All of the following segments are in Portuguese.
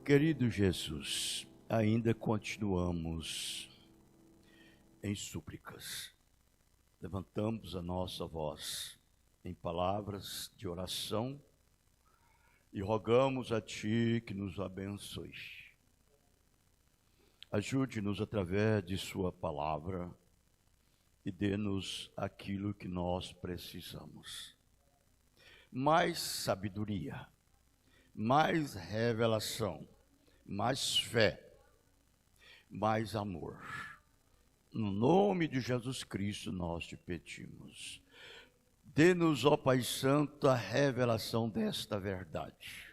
Querido Jesus, ainda continuamos em súplicas. Levantamos a nossa voz em palavras de oração e rogamos a Ti que nos abençoe. Ajude-nos através de Sua palavra e dê-nos aquilo que nós precisamos. Mais sabedoria, mais revelação, mais fé, mais amor. No nome de Jesus Cristo nós te pedimos. Dê-nos, ó Pai Santo, a revelação desta verdade,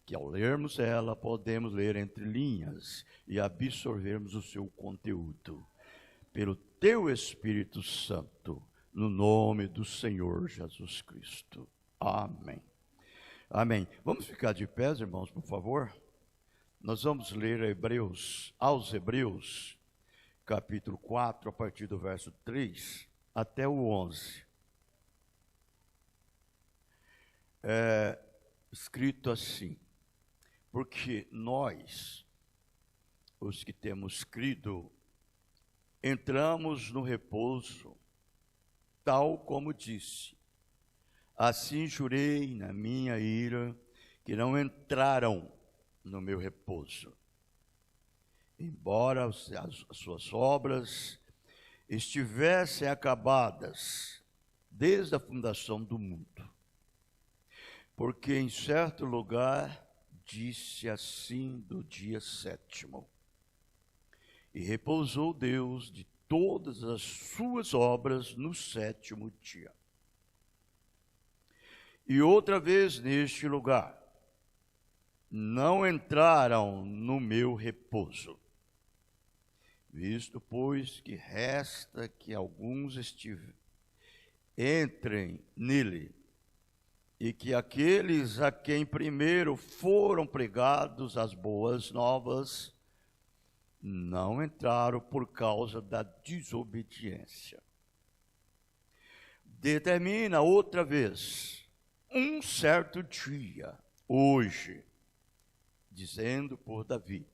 que ao lermos ela podemos ler entre linhas e absorvermos o seu conteúdo. Pelo Teu Espírito Santo, no nome do Senhor Jesus Cristo. Amém. Amém. Vamos ficar de pé, irmãos, por favor? Nós vamos ler aos Hebreus, capítulo 4, a partir do verso 3 até o 11. É escrito assim: porque nós, os que temos crido, entramos no repouso, tal como disse. Assim jurei na minha ira, que não entraram no meu repouso. Embora as suas obras estivessem acabadas desde a fundação do mundo. Porque em certo lugar disse assim do dia sétimo: e repousou Deus de todas as suas obras no sétimo dia. E outra vez neste lugar, não entraram no meu repouso. Visto, pois, que resta que alguns entrem nele, e que aqueles a quem primeiro foram pregados as boas novas, não entraram por causa da desobediência. Determina outra vez, um certo dia, hoje, dizendo por Davi,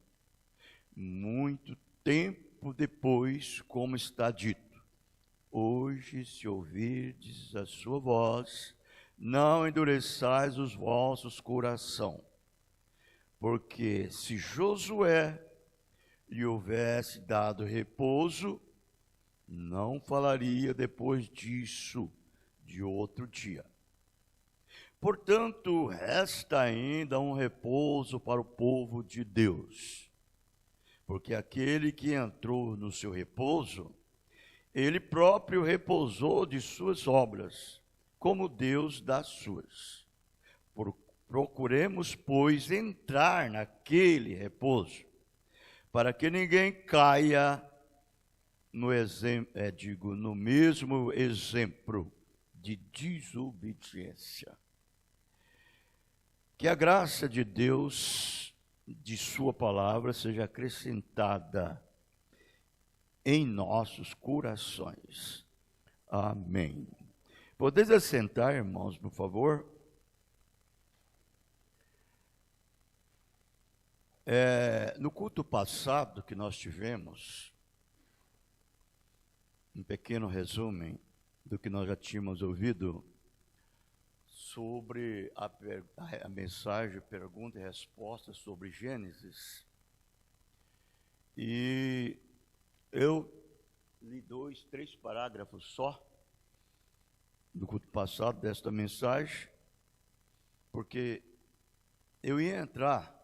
muito tempo depois, como está dito: hoje, se ouvirdes a sua voz, não endureçais os vossos coração, porque se Josué lhe houvesse dado repouso, não falaria depois disso de outro dia. Portanto, resta ainda um repouso para o povo de Deus, porque aquele que entrou no seu repouso, ele próprio repousou de suas obras, como Deus das suas. Procuremos, pois, entrar naquele repouso, para que ninguém caia no mesmo exemplo de desobediência. Que a graça de Deus, de sua palavra, seja acrescentada em nossos corações. Amém. Podeis assentar, irmãos, por favor? No culto passado que nós tivemos, um pequeno resumo do que nós já tínhamos ouvido, sobre a mensagem, pergunta e resposta sobre Gênesis. E eu li 3 parágrafos só do culto passado desta mensagem, porque eu ia entrar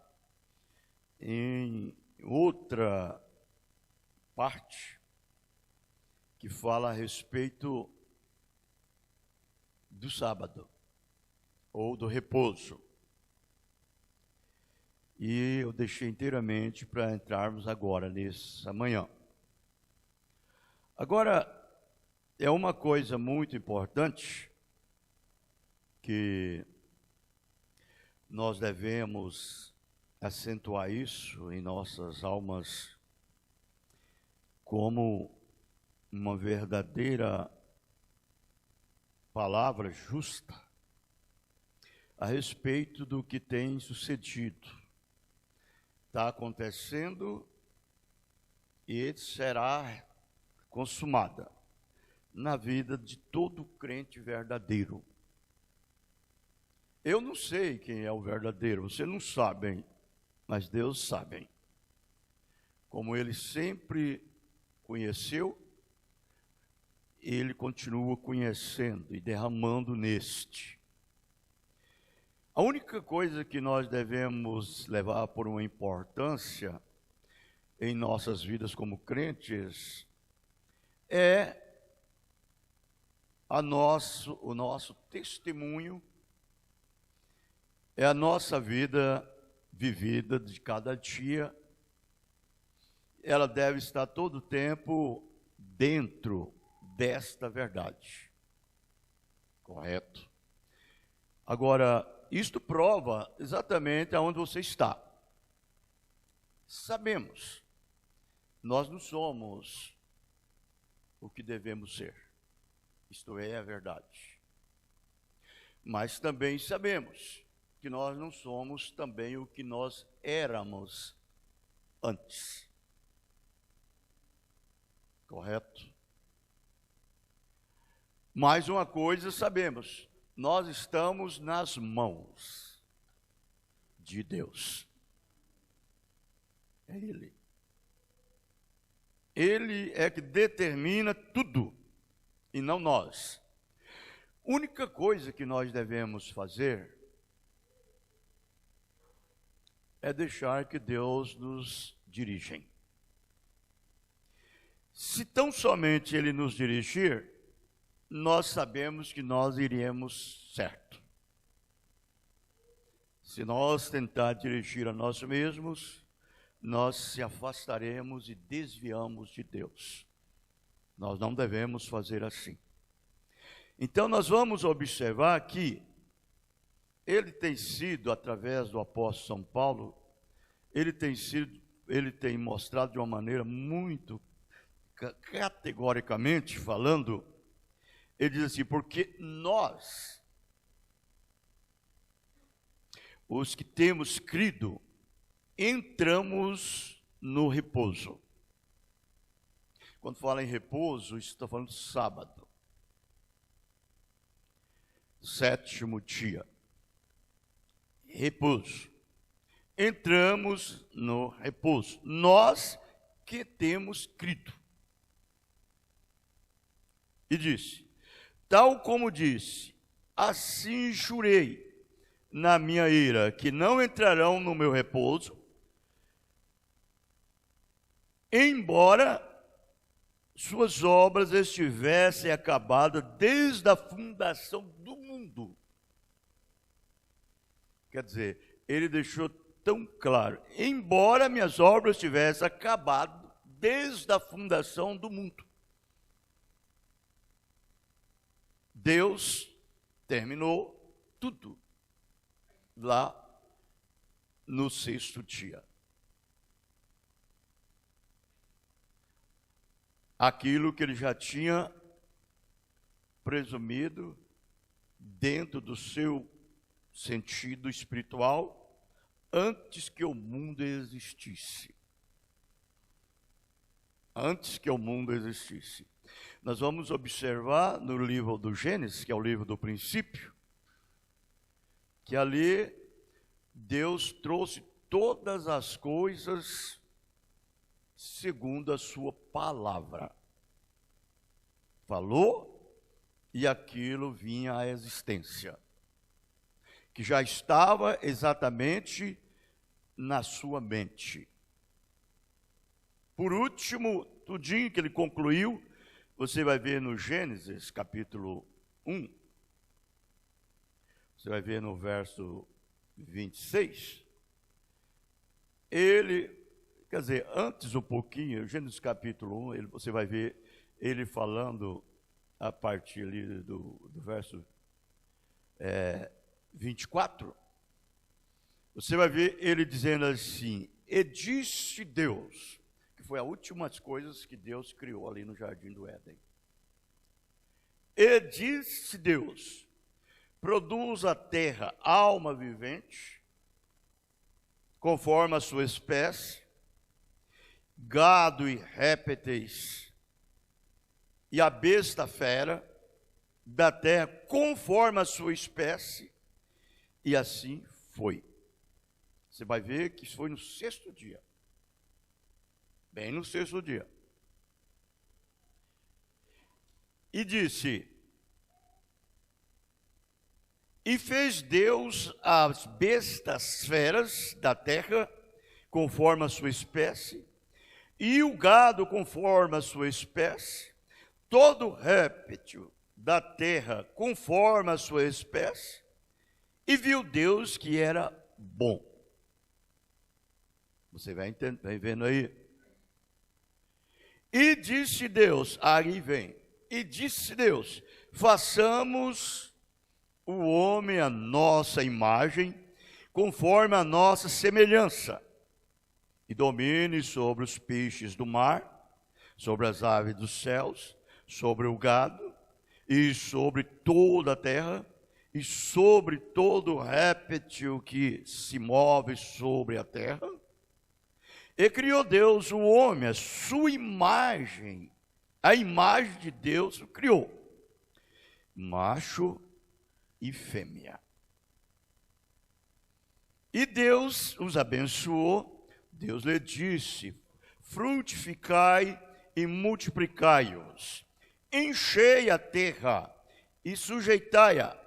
em outra parte que fala a respeito do sábado, ou do repouso. E eu deixei inteiramente para entrarmos agora, nessa manhã. Agora, é uma coisa muito importante que nós devemos acentuar isso em nossas almas como uma verdadeira palavra justa a respeito do que tem sucedido está acontecendo e será consumada na vida de todo crente verdadeiro. Eu não sei quem é o verdadeiro, você não sabe, mas Deus sabe. Como Ele sempre conheceu, Ele continua conhecendo e derramando neste. A única coisa que nós devemos levar por uma importância em nossas vidas como crentes é o nosso testemunho, é a nossa vida vivida de cada dia. Ela deve estar todo o tempo dentro desta verdade. Correto? Agora, isto prova exatamente aonde você está. Sabemos, nós não somos o que devemos ser. Isto é a verdade. Mas também sabemos que nós não somos também o que nós éramos antes. Correto? Mais uma coisa sabemos, nós estamos nas mãos de Deus. É Ele. Ele é que determina tudo, e não nós. Única coisa que nós devemos fazer é deixar que Deus nos dirija. Se tão somente Ele nos dirigir, nós sabemos que nós iremos certo. Se nós tentar dirigir a nós mesmos, nós se afastaremos e desviamos de Deus. Nós não devemos fazer assim. Então nós vamos observar que ele tem sido, através do apóstolo São Paulo, ele tem mostrado de uma maneira muito categoricamente falando, ele diz assim, porque nós, os que temos crido, entramos no repouso. Quando fala em repouso, está falando de sábado. 7º dia. Repouso. Entramos no repouso. Nós que temos crido. E disse, tal como disse, assim jurei na minha ira, que não entrarão no meu repouso, embora suas obras estivessem acabadas desde a fundação do mundo. Quer dizer, ele deixou tão claro, embora minhas obras tivessem acabado desde a fundação do mundo. Deus terminou tudo lá no 6º dia. Aquilo que ele já tinha presumido dentro do seu sentido espiritual antes que o mundo existisse. Antes que o mundo existisse. Nós vamos observar no livro do Gênesis, que é o livro do princípio, que ali Deus trouxe todas as coisas segundo a sua palavra. Falou e aquilo vinha à existência, que já estava exatamente na sua mente. Por último, tudinho que ele concluiu, você vai ver no Gênesis capítulo 1, você vai ver no verso 26, ele, quer dizer, antes um pouquinho, Gênesis capítulo 1, você vai ver ele falando a partir ali do verso 24, você vai ver ele dizendo assim, e disse Deus, que foi a última coisas que Deus criou ali no Jardim do Éden. E disse Deus, produz a terra alma vivente, conforme a sua espécie, gado e répteis, e a besta fera da terra, conforme a sua espécie, e assim foi. Você vai ver que isso foi no sexto dia. Bem no sexto dia. E disse: e fez Deus as bestas feras da terra, conforme a sua espécie, e o gado conforme a sua espécie, todo réptil da terra conforme a sua espécie, e viu Deus que era bom. Você vai vendo aí? E disse Deus, aí vem, e disse Deus: façamos o homem à nossa imagem, conforme a nossa semelhança, e domine sobre os peixes do mar, sobre as aves dos céus, sobre o gado, e sobre toda a terra, e sobre todo réptil que se move sobre a terra. E criou Deus o homem, a sua imagem, a imagem de Deus o criou, macho e fêmea. E Deus os abençoou. Deus lhe disse: frutificai e multiplicai-os, enchei a terra e sujeitai-a,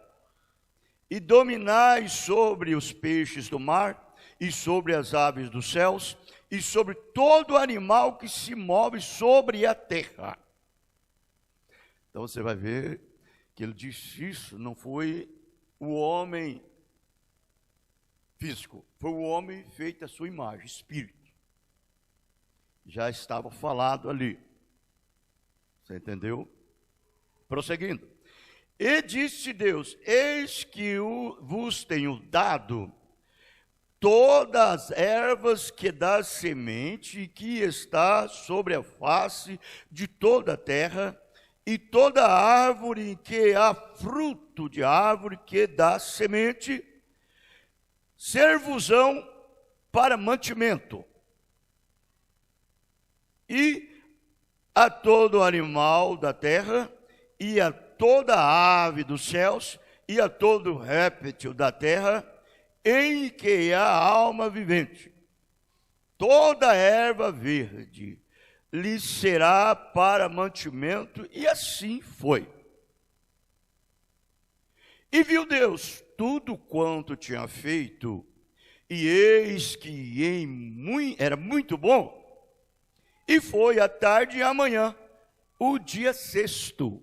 e dominai sobre os peixes do mar, e sobre as aves dos céus, e sobre todo animal que se move sobre a terra. Então você vai ver que ele disse isso, não foi o homem físico, foi o homem feito à sua imagem, espírito. Já estava falado ali. Você entendeu? Prosseguindo. E disse Deus: eis que vos tenho dado todas as ervas que dá semente e que está sobre a face de toda a terra, e toda árvore que há fruto de árvore que dá semente, servosão para mantimento. E a todo animal da terra, e a toda ave dos céus, e a todo réptil da terra, em que há alma vivente. Toda erva verde lhe será para mantimento, e assim foi. E viu Deus tudo quanto tinha feito, e eis que era muito bom. E foi a tarde e a manhã, o dia sexto.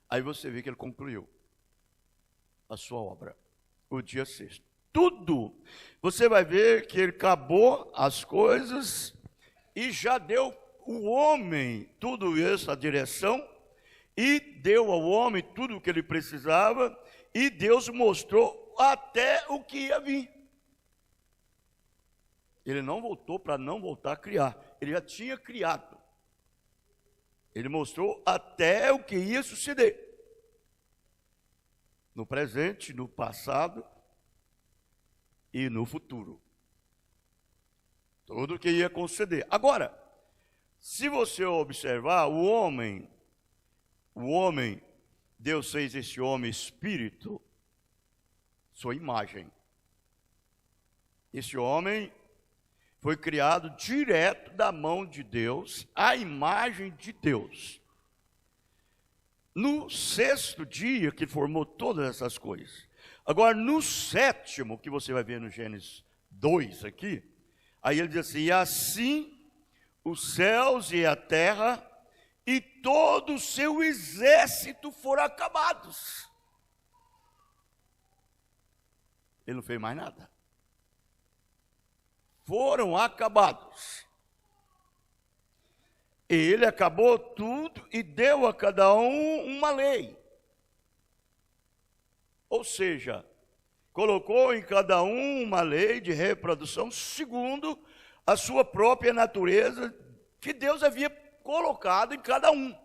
Aí você vê que ele concluiu a sua obra, o dia sexto. Tudo, você vai ver que ele acabou as coisas e já deu o homem tudo isso, a direção, e deu ao homem tudo o que ele precisava, e Deus mostrou até o que ia vir. Ele não voltou para não voltar a criar, ele já tinha criado. Ele mostrou até o que ia suceder. No presente, no passado e no futuro. Tudo o que ia conceder. Agora, se você observar, o homem, Deus fez esse homem espírito, sua imagem. Esse homem foi criado direto da mão de Deus, a imagem de Deus. No sexto dia que formou todas essas coisas. Agora, no sétimo, que você vai ver no Gênesis 2 aqui, aí ele diz assim: e assim os céus e a terra e todo o seu exército foram acabados. Ele não fez mais nada. Foram acabados. Ele acabou tudo e deu a cada um uma lei. Ou seja, colocou em cada um uma lei de reprodução segundo a sua própria natureza que Deus havia colocado em cada um.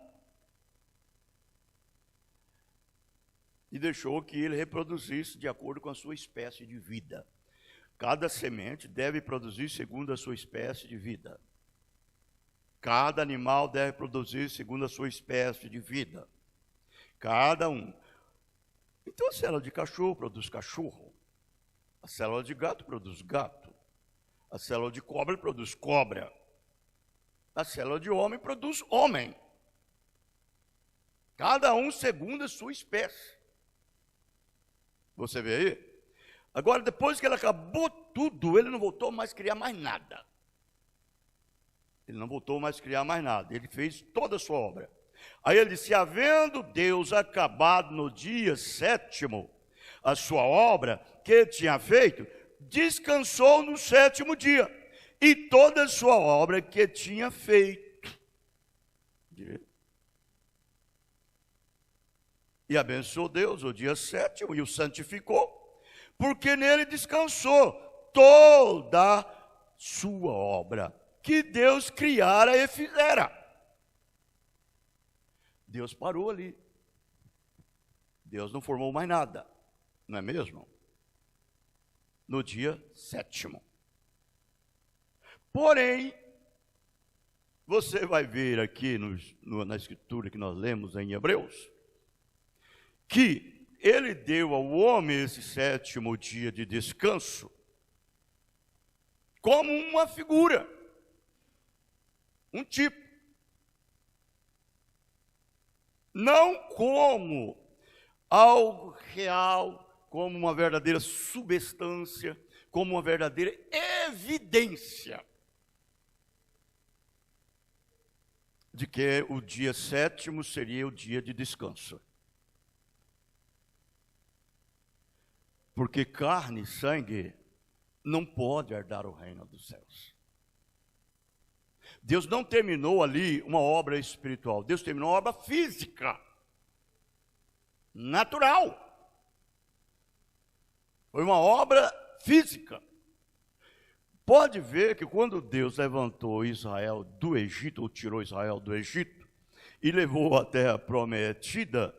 E deixou que ele reproduzisse de acordo com a sua espécie de vida. Cada semente deve produzir segundo a sua espécie de vida. Cada animal deve produzir segundo a sua espécie de vida. Cada um. Então a célula de cachorro produz cachorro. A célula de gato produz gato. A célula de cobra produz cobra. A célula de homem produz homem. Cada um segundo a sua espécie. Você vê aí? Agora, depois que ele acabou tudo, ele não voltou mais a criar mais nada. Ele não voltou mais a criar mais nada. Ele fez toda a sua obra. Aí ele disse, havendo Deus acabado no dia 7º a sua obra que ele tinha feito, descansou no 7º dia. E toda a sua obra que tinha feito. E abençoou Deus o dia 7º e o santificou, porque nele descansou toda a sua obra que Deus criara e fizera. Deus parou ali. Deus não formou mais nada, não é mesmo? No dia 7º. Porém, você vai ver aqui na escritura que nós lemos em Hebreus, que ele deu ao homem esse 7º dia de descanso como uma figura, um tipo. Não como algo real, como uma verdadeira substância, como uma verdadeira evidência de que o dia 7º seria o dia de descanso. Porque carne e sangue não pode herdar o reino dos céus. Deus não terminou ali uma obra espiritual. Deus terminou uma obra física, natural. Foi uma obra física. Pode ver que quando Deus levantou Israel do Egito, ou tirou Israel do Egito, e levou à terra prometida,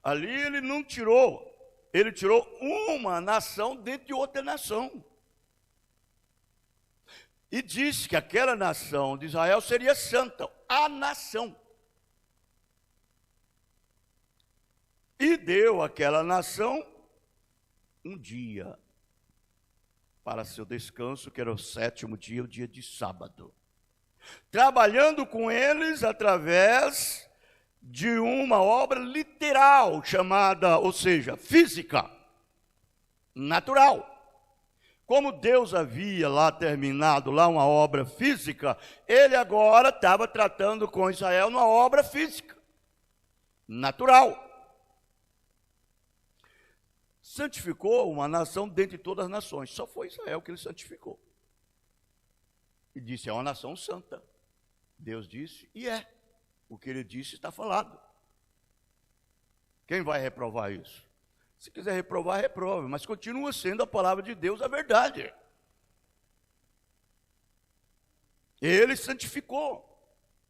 ali ele não tirou, ele tirou uma nação dentro de outra nação. E disse que aquela nação de Israel seria santa, a nação. E deu àquela nação um dia para seu descanso, que era o 7º dia, o dia de sábado. Trabalhando com eles através de uma obra literal chamada, ou seja, física, natural. Como Deus havia lá terminado lá uma obra física, ele agora estava tratando com Israel numa obra física, natural. Santificou uma nação dentre todas as nações. Só foi Israel que ele santificou. E disse, é uma nação santa. Deus disse, e é. O que ele disse está falado. Quem vai reprovar isso? Se quiser reprovar, reprove, mas continua sendo a palavra de Deus a verdade. Ele santificou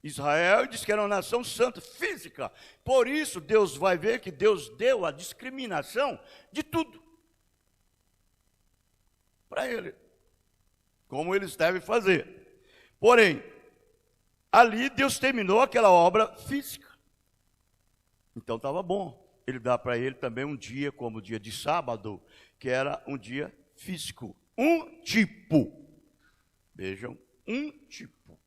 Israel e disse que era uma nação santa, física. Por isso, Deus vai ver que Deus deu a discriminação de tudo para ele, como eles devem fazer. Porém, ali Deus terminou aquela obra física. Então estava bom. Ele dá para ele também um dia, como o dia de sábado, que era um dia físico. Um tipo. Vejam, um tipo.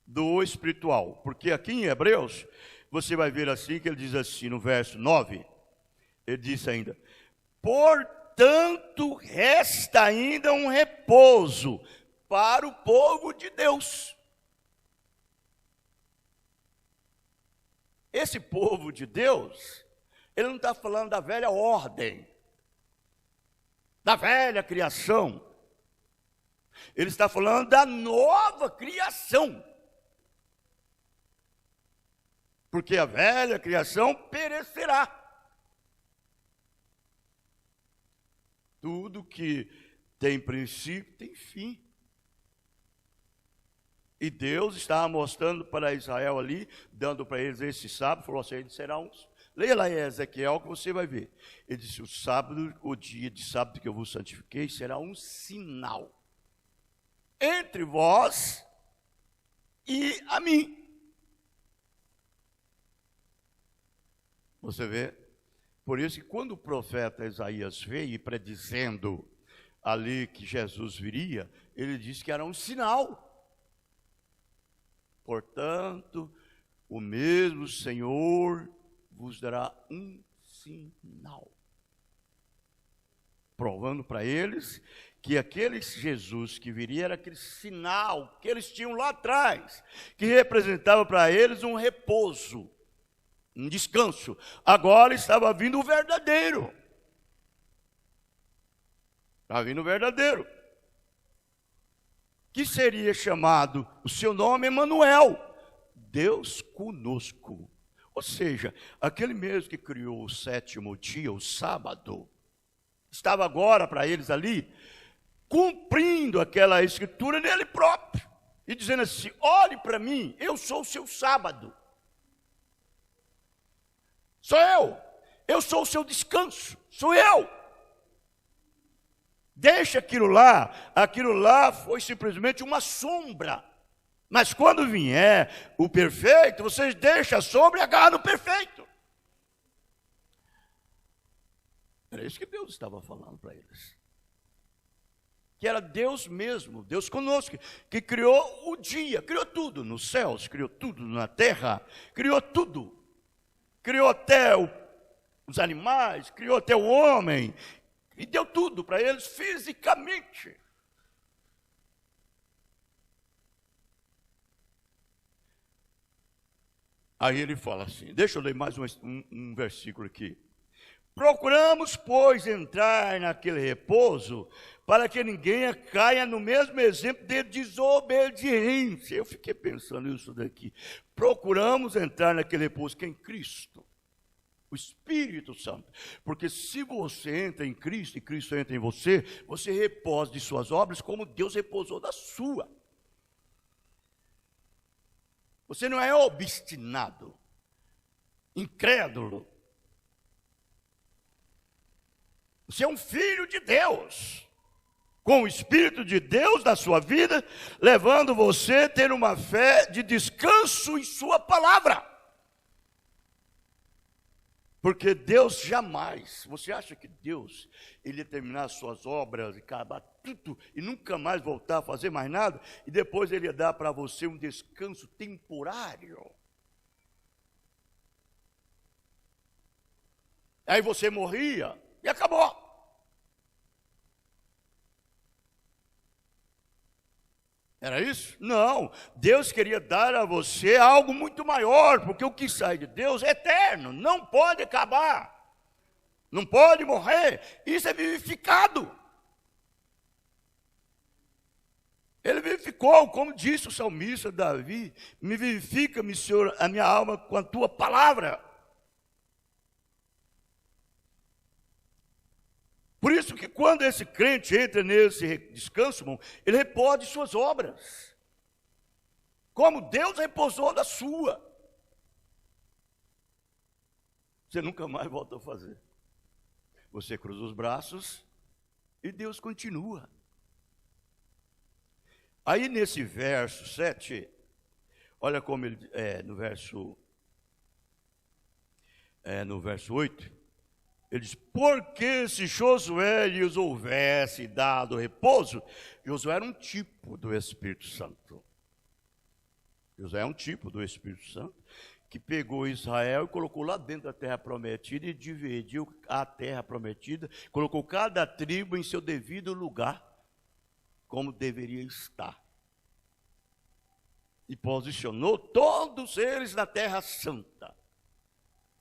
Do espiritual. Porque aqui em Hebreus, você vai ver assim, que ele diz assim, no verso 9, ele diz ainda, portanto, resta ainda um repouso para o povo de Deus. Esse povo de Deus, ele não está falando da velha ordem, da velha criação. Ele está falando da nova criação. Porque a velha criação perecerá. Tudo que tem princípio tem fim. E Deus estava mostrando para Israel ali, dando para eles esse sábado, falou assim, eles serão Leia lá em Ezequiel que você vai ver. Ele disse, o sábado, o dia de sábado que eu vos santifiquei, será um sinal entre vós e a mim. Você vê? Por isso que quando o profeta Isaías veio predizendo ali que Jesus viria, ele disse que era um sinal. Portanto, o mesmo Senhor vos dará um sinal, provando para eles que aquele Jesus que viria era aquele sinal que eles tinham lá atrás, que representava para eles um repouso, um descanso. Agora estava vindo o verdadeiro. Estava vindo o verdadeiro, que seria chamado, o seu nome Emanuel, Deus conosco. Ou seja, aquele mesmo que criou o sétimo dia, o sábado, estava agora para eles ali, cumprindo aquela escritura nele próprio, e dizendo assim, olhe para mim, eu sou o seu sábado. Sou eu sou o seu descanso, sou eu. Deixa aquilo lá foi simplesmente uma sombra. Mas quando vier o perfeito, vocês deixam a sombra e agarram no perfeito. Era isso que Deus estava falando para eles. Que era Deus mesmo, Deus conosco, que criou o dia, criou tudo nos céus, criou tudo na terra, criou tudo. Criou até os animais, criou até o homem, e deu tudo para eles fisicamente. Aí ele fala assim, deixa eu ler mais um versículo aqui. Procuramos, pois, entrar naquele repouso, para que ninguém caia no mesmo exemplo de desobediência. Eu fiquei pensando nisso daqui. Procuramos entrar naquele repouso, que é em Cristo, o Espírito Santo. Porque se você entra em Cristo, e Cristo entra em você, você repousa de suas obras, como Deus repousou da sua. Você não é obstinado, incrédulo. Você é um filho de Deus, com o Espírito de Deus na sua vida, levando você a ter uma fé de descanso em sua palavra. Porque Deus jamais, você acha que Deus, Ele ia terminar as suas obras, acabar tudo, e nunca mais voltar a fazer mais nada, e depois Ele ia dar para você um descanso temporário? Aí você morria, e acabou. Era isso? Não, Deus queria dar a você algo muito maior, porque o que sai de Deus é eterno, não pode acabar, não pode morrer, isso é vivificado. Ele vivificou, como disse o salmista Davi, me vivifica-me, Senhor, a minha alma com a tua palavra. Por isso que quando esse crente entra nesse descanso, irmão, ele repousa de suas obras, como Deus repousou da sua. Você nunca mais volta a fazer. Você cruza os braços e Deus continua. Aí nesse verso 7, olha como ele no verso 8, ele diz, porque se Josué lhes houvesse dado repouso, Josué era um tipo do Espírito Santo. Josué é um tipo do Espírito Santo, que pegou Israel e colocou lá dentro da terra prometida e dividiu a terra prometida, colocou cada tribo em seu devido lugar, como deveria estar. E posicionou todos eles na terra santa,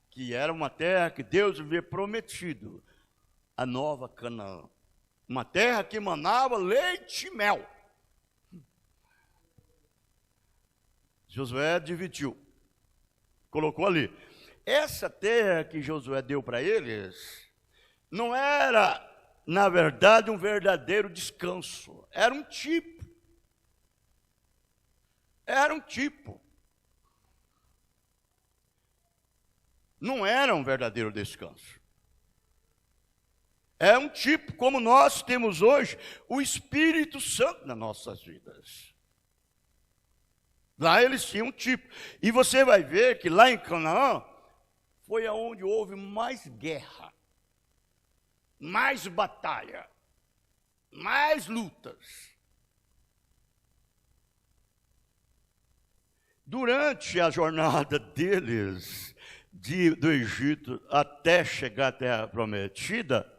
que era uma terra que Deus havia prometido, a nova Canaã. Uma terra que emanava leite e mel. Josué dividiu, colocou ali. Essa terra que Josué deu para eles, não era, na verdade, um verdadeiro descanso. Era um tipo. Não era um verdadeiro descanso. É um tipo, como nós temos hoje, o Espírito Santo nas nossas vidas. Lá eles tinham um tipo. E você vai ver que lá em Canaã, foi aonde houve mais guerra, mais batalha, mais lutas. Durante a jornada deles do Egito até chegar à Terra Prometida,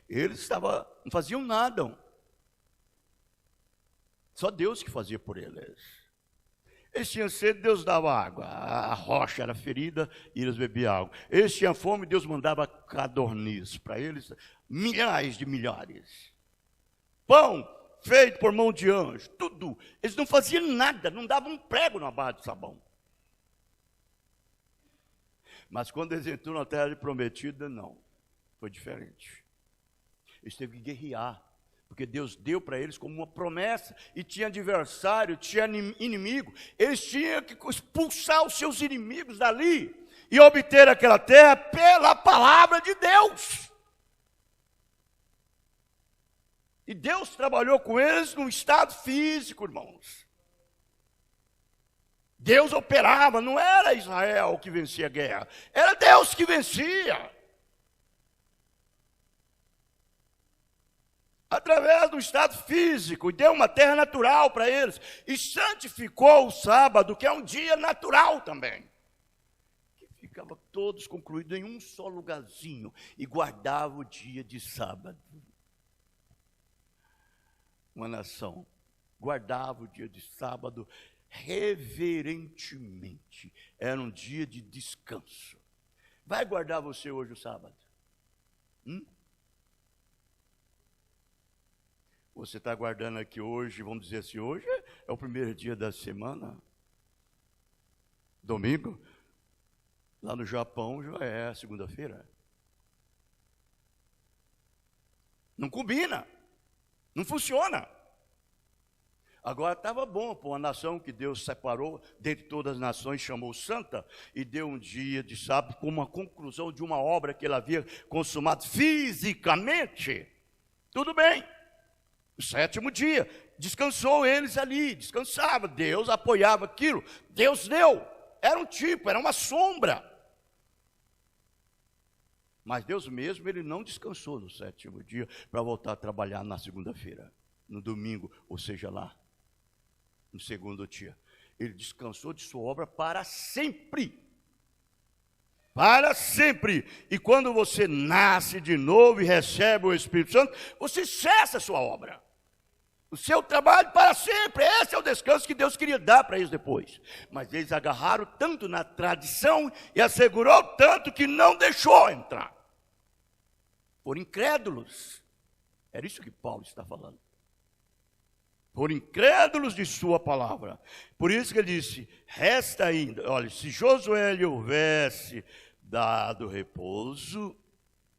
eles não faziam nada. Só Deus que fazia por eles. Eles tinham sede, Deus dava água. A rocha era ferida e eles bebiam água. Eles tinham fome, Deus mandava codorniz para eles, milhares de milhares. Pão feito por mão de anjo, tudo. Eles não faziam nada, não davam um prego na barra de sabão. Mas quando eles entraram na terra prometida, não. Foi diferente. Eles teve que guerrear, porque Deus deu para eles como uma promessa, e tinha adversário, tinha inimigo. Eles tinham que expulsar os seus inimigos dali, e obter aquela terra pela palavra de Deus. E Deus trabalhou com eles no estado físico, irmãos. Deus operava, não era Israel que vencia a guerra, era Deus que vencia. Através do estado físico, e deu uma terra natural para eles, e santificou o sábado, que é um dia natural também, que ficava todos concluídos em um só lugarzinho, e guardava o dia de sábado. Uma nação guardava o dia de sábado reverentemente, era um dia de descanso. Vai guardar você hoje o sábado? Você está guardando aqui hoje, vamos dizer assim, hoje é o primeiro dia da semana, domingo. Lá no Japão já é segunda-feira. Não combina, não funciona. Agora estava bom para uma nação que Deus separou, dentre todas as nações, chamou santa, e deu um dia de sábado como uma conclusão de uma obra que ele havia consumado fisicamente. Tudo bem. O sétimo dia, descansou eles ali, descansava, Deus apoiava aquilo, Deus deu, era um tipo, era uma sombra. Mas Deus mesmo, ele não descansou no sétimo dia, para voltar a trabalhar na segunda-feira, no domingo, ou seja lá, no segundo dia. Ele descansou de sua obra para sempre. Para sempre. E quando você nasce de novo e recebe o Espírito Santo, você cessa a sua obra. O seu trabalho para sempre. Esse é o descanso que Deus queria dar para eles depois. Mas eles agarraram tanto na tradição e assegurou tanto que não deixou entrar. Por incrédulos. Era isso que Paulo está falando. Por incrédulos de sua palavra. Por isso que ele disse, resta ainda, olha, se Josué lhe houvesse dado repouso,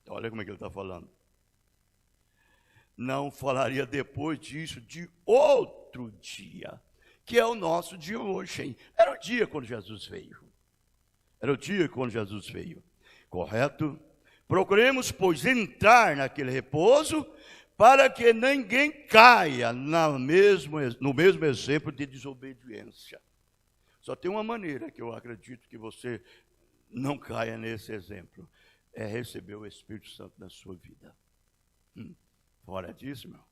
olha como é que ele está falando. Não falaria depois disso de outro dia, que é o nosso dia hoje, hein? Era o dia quando Jesus veio. Era o dia quando Jesus veio. Correto? Procuremos, pois, entrar naquele repouso, para que ninguém caia no mesmo exemplo de desobediência. Só tem uma maneira que eu acredito que você não caia nesse exemplo, é receber o Espírito Santo na sua vida. Fora disso, meu,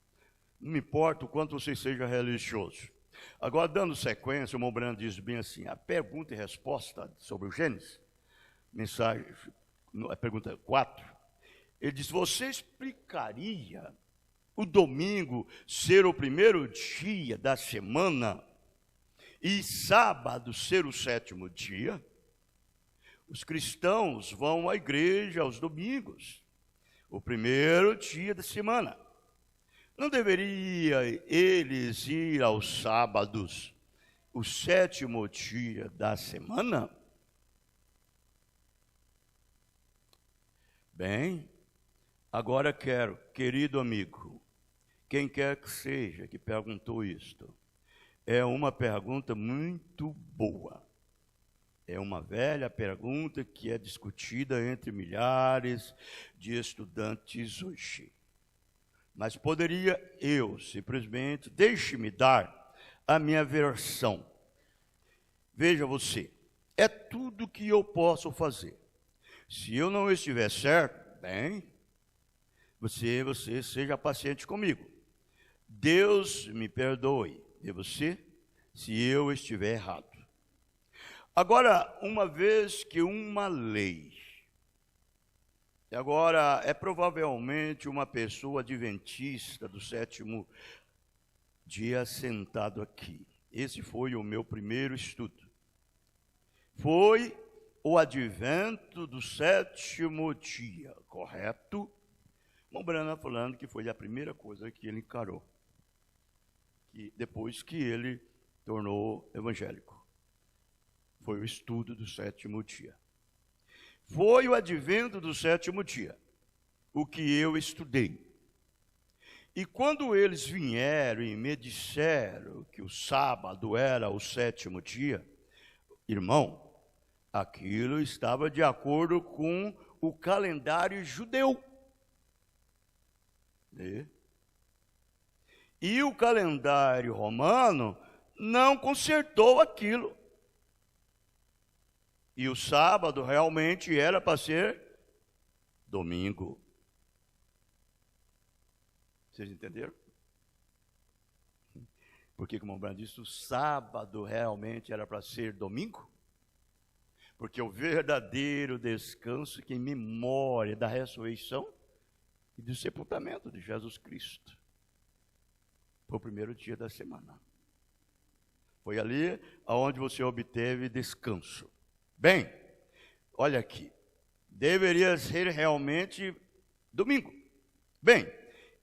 não me importa o quanto você seja religioso. Agora, dando sequência, o irmão Brando diz bem assim, a pergunta e resposta sobre o Gênesis, mensagem, a pergunta 4, ele diz, você explicaria o domingo ser o primeiro dia da semana e sábado ser o sétimo dia? Os cristãos vão à igreja aos domingos, o primeiro dia da semana. Não deveria eles ir aos sábados, o sétimo dia da semana? Bem, agora quero, querido amigo, quem quer que seja que perguntou isto, é uma pergunta muito boa. É uma velha pergunta que é discutida entre milhares de estudantes hoje. Mas poderia eu, simplesmente, deixe-me dar a minha versão. Veja você, é tudo que eu posso fazer. Se eu não estiver certo, bem, você seja paciente comigo. Deus me perdoe, e você, se eu estiver errado. Agora, uma vez que uma lei, agora é provavelmente uma pessoa adventista do sétimo dia sentado aqui. Esse foi o meu primeiro estudo. Foi o advento do sétimo dia, correto? O Branham falando que foi a primeira coisa que ele encarou, depois que ele tornou evangélico. Foi o estudo do sétimo dia. Foi o advento do sétimo dia, o que eu estudei. E quando eles vieram e me disseram que o sábado era o sétimo dia, irmão, aquilo estava de acordo com o calendário judeu. E o calendário romano não consertou aquilo. E o sábado realmente era para ser domingo. Vocês entenderam? Porque, como o Branham disse, o sábado realmente era para ser domingo? Porque o verdadeiro descanso que em memória da ressurreição e do sepultamento de Jesus Cristo foi o primeiro dia da semana. Foi ali onde você obteve descanso. Bem, olha aqui, deveria ser realmente domingo. Bem,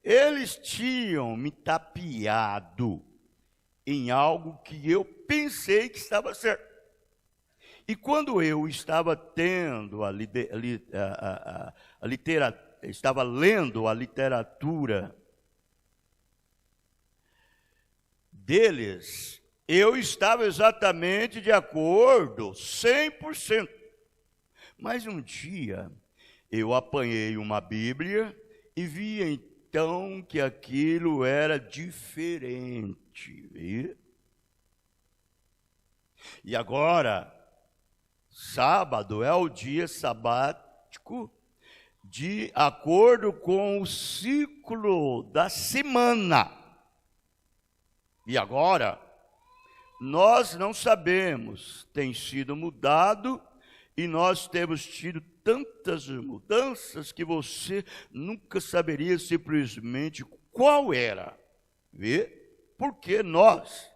eles tinham me tapeado em algo que eu pensei que estava certo. E quando eu estava tendo estava lendo a literatura deles, eu estava exatamente de acordo, 100%. Mas um dia, eu apanhei uma Bíblia e vi então que aquilo era diferente. E agora, sábado é o dia sabático, de acordo com o ciclo da semana. E agora, nós não sabemos, tem sido mudado e nós temos tido tantas mudanças que você nunca saberia simplesmente qual era. Vê? Porque nós,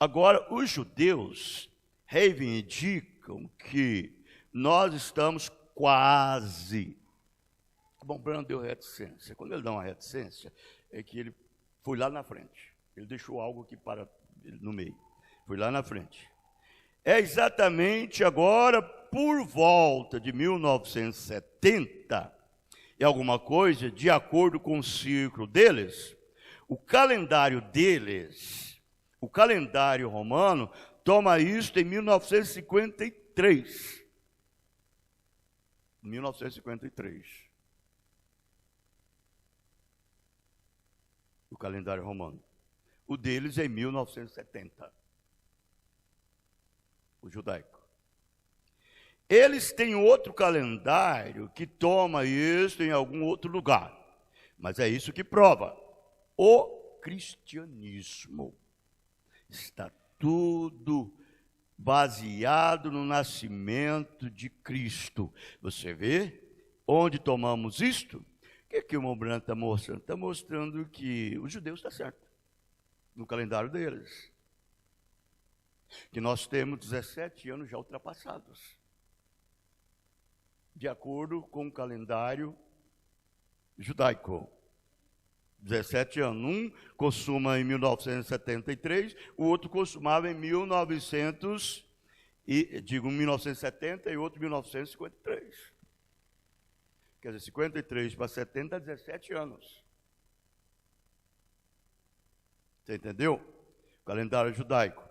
agora os judeus reivindicam que nós estamos quase. Bom, Branham deu reticência. Quando ele dá uma reticência, é que ele foi lá na frente. Ele deixou algo aqui no meio. Foi lá na frente. É exatamente agora, por volta de 1970, e alguma coisa, de acordo com o ciclo deles, o calendário deles, o calendário romano, toma isto em 1953. 1953. O calendário romano. O deles é em 1970. O judaico. Eles têm outro calendário que toma isso em algum outro lugar. Mas é isso que prova. O cristianismo está tudo baseado no nascimento de Cristo. Você vê onde tomamos isto? O que o irmão Branham está mostrando? Está mostrando que os judeus estão certos no calendário deles. Que nós temos 17 anos já ultrapassados. De acordo com o calendário judaico. 17 anos. Um consuma em 1973, o outro consumava em 1970 e outro em 1953. Quer dizer, 53 para 70, 17 anos. Você entendeu? O calendário judaico.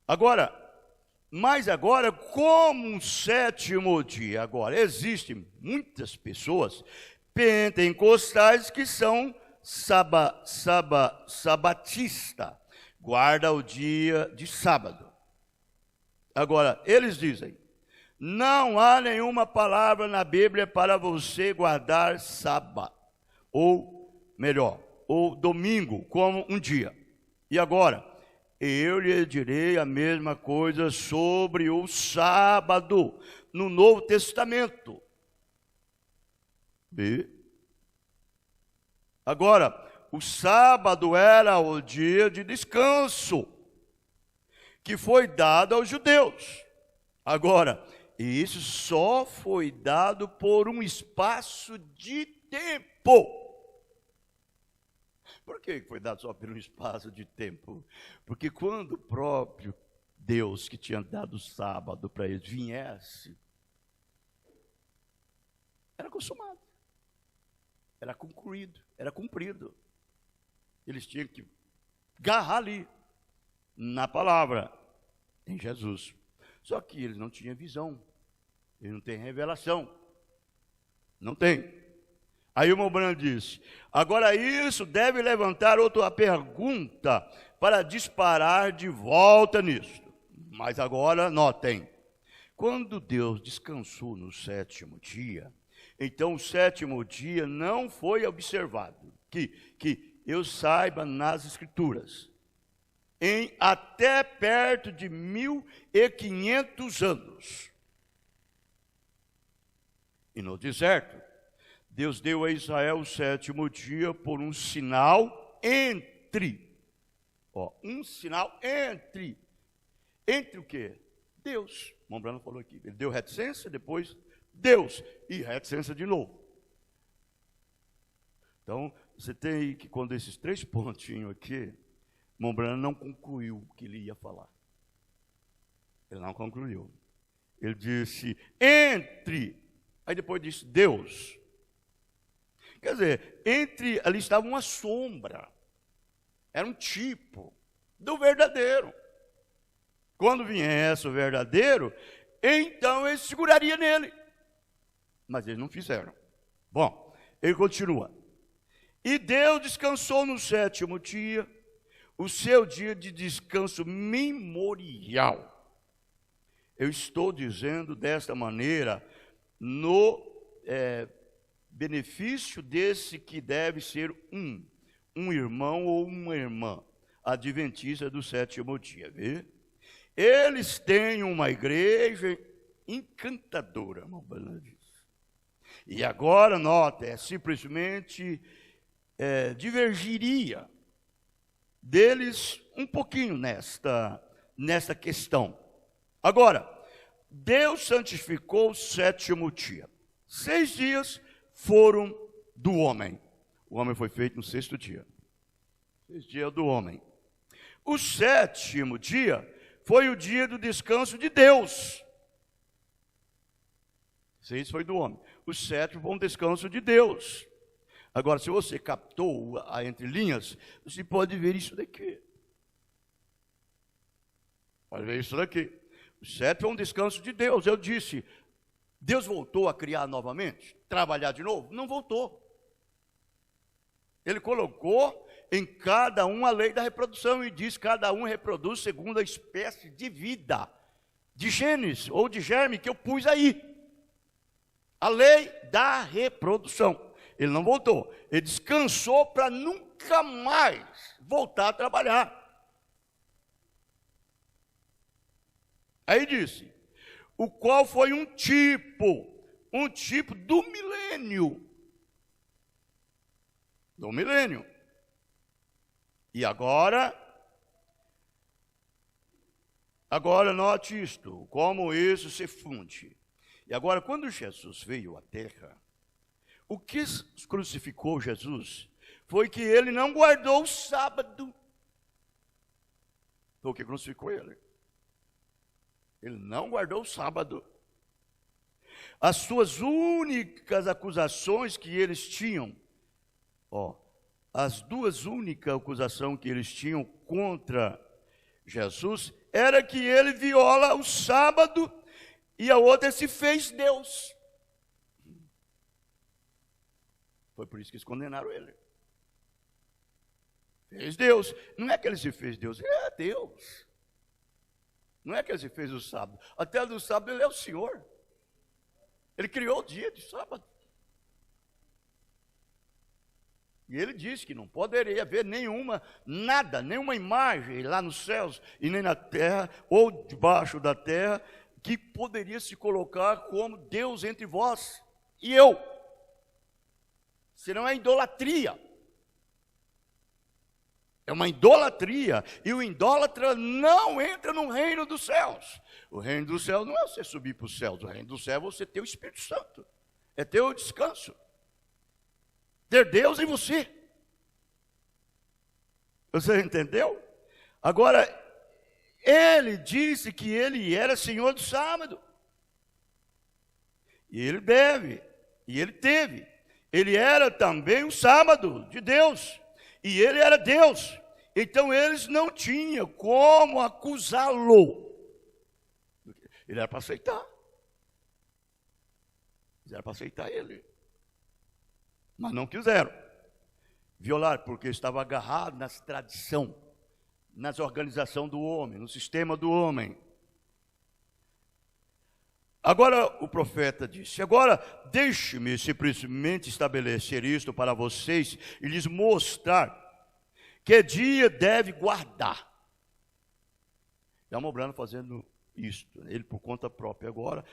Agora, Mas agora, como um sétimo dia, agora, existem muitas pessoas pentecostais que são sabatista, guarda o dia de sábado. Agora, eles dizem, não há nenhuma palavra na Bíblia para você guardar sábado, ou melhor, ou domingo como um dia. E agora, eu lhe direi a mesma coisa sobre o sábado no Novo Testamento. E agora, o sábado era o dia de descanso que foi dado aos judeus. Agora, isso só foi dado por um espaço de tempo. Por que foi dado só por um espaço de tempo? Porque quando o próprio Deus, que tinha dado o sábado para eles, viesse, era consumado, era concluído, era cumprido. Eles tinham que agarrar ali, na palavra, em Jesus. Só que eles não tinham visão, eles não têm revelação, não tem. Aí o Mombrana disse, agora isso deve levantar outra pergunta para disparar de volta nisso. Mas agora notem, quando Deus descansou no sétimo dia, então o sétimo dia não foi observado, que eu saiba nas Escrituras, em até perto de 1500 anos. E no deserto, Deus deu a Israel o sétimo dia por um sinal entre. Um sinal entre. Entre o quê? Deus. O Mombrana falou aqui. Ele deu reticência, depois Deus. E reticência de novo. Então, você tem que, quando esses 3 pontinhos aqui, Mombrana não concluiu o que ele ia falar. Ele não concluiu. Ele disse, entre. Aí depois disse, Deus. Quer dizer, entre ali estava uma sombra. Era um tipo do verdadeiro. Quando viesse o verdadeiro, então ele seguraria nele. Mas eles não fizeram. Bom, ele continua. E Deus descansou no sétimo dia, o seu dia de descanso memorial. Eu estou dizendo desta maneira, no benefício desse que deve ser um irmão ou uma irmã, adventista do sétimo dia, vê? Eles têm uma igreja encantadora, irmão Bernardo diz. E agora, nota, simplesmente divergiria deles um pouquinho nesta questão. Agora, Deus santificou o sétimo dia. 6 dias foram do homem. O homem foi feito no 6º dia. 6 dias do homem. O sétimo dia foi o dia do descanso de Deus. 6 foi do homem. O 7 foi um descanso de Deus. Agora, se você captou a entrelinhas, você pode ver isso daqui. Pode ver isso daqui. O 7 foi um descanso de Deus. Eu disse, Deus voltou a criar novamente? Trabalhar de novo? Não voltou. Ele colocou em cada um a lei da reprodução e diz que cada um reproduz segundo a espécie de vida, de genes ou de germe que eu pus aí. A lei da reprodução. Ele não voltou. Ele descansou para nunca mais voltar a trabalhar. Aí disse, o qual foi um tipo do milênio. Do milênio. E agora note isto, como isso se funde. E agora, quando Jesus veio à terra, o que crucificou Jesus foi que ele não guardou o sábado. Foi o que crucificou ele. Ele não guardou o sábado. As suas únicas acusações que eles tinham, as 2 únicas acusações que eles tinham contra Jesus era que ele viola o sábado e a outra se fez Deus. Foi por isso que eles condenaram ele. Fez Deus. Não é que ele se fez Deus, ele é Deus. Não é que ele se fez o sábado. Até do sábado ele é o Senhor. Ele criou o dia de sábado. E ele disse que não poderia haver nenhuma imagem lá nos céus e nem na terra, ou debaixo da terra, que poderia se colocar como Deus entre vós e eu. Senão é idolatria. É uma idolatria. E o idólatra não entra no reino dos céus. O reino dos céus não é você subir para os céus. O reino dos céus é você ter o Espírito Santo. É ter o descanso. Ter Deus em você. Você entendeu? Agora, ele disse que ele era Senhor do sábado. E ele deve. E ele teve. Ele era também o sábado de Deus. E ele era Deus. Então eles não tinham como acusá-lo. Ele era para aceitar. Eles eram para aceitar ele. Mas não quiseram violar, porque estava agarrado nas tradições, nas organizações do homem, no sistema do homem. Agora o profeta disse: agora deixe-me simplesmente estabelecer isto para vocês e lhes mostrar que dia deve guardar. É o Mobrano fazendo isto, ele por conta própria. Agora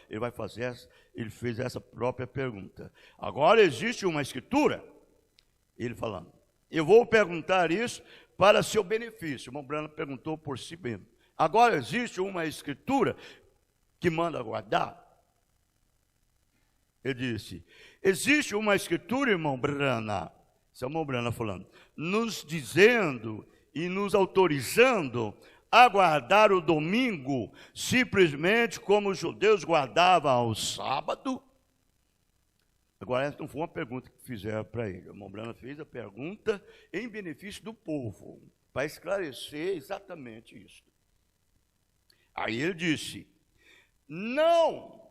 ele fez essa própria pergunta. Agora existe uma escritura, ele falando, eu vou perguntar isso para seu benefício. O Mobrano perguntou por si mesmo. Agora existe uma escritura que manda guardar? Ele disse, existe uma escritura, irmão Brana, isso é o irmão Brana falando, nos dizendo e nos autorizando a guardar o domingo, simplesmente como os judeus guardavam o sábado? Agora, essa não foi uma pergunta que fizeram para ele. O irmão Brana fez a pergunta em benefício do povo, para esclarecer exatamente isso. Aí ele disse, não,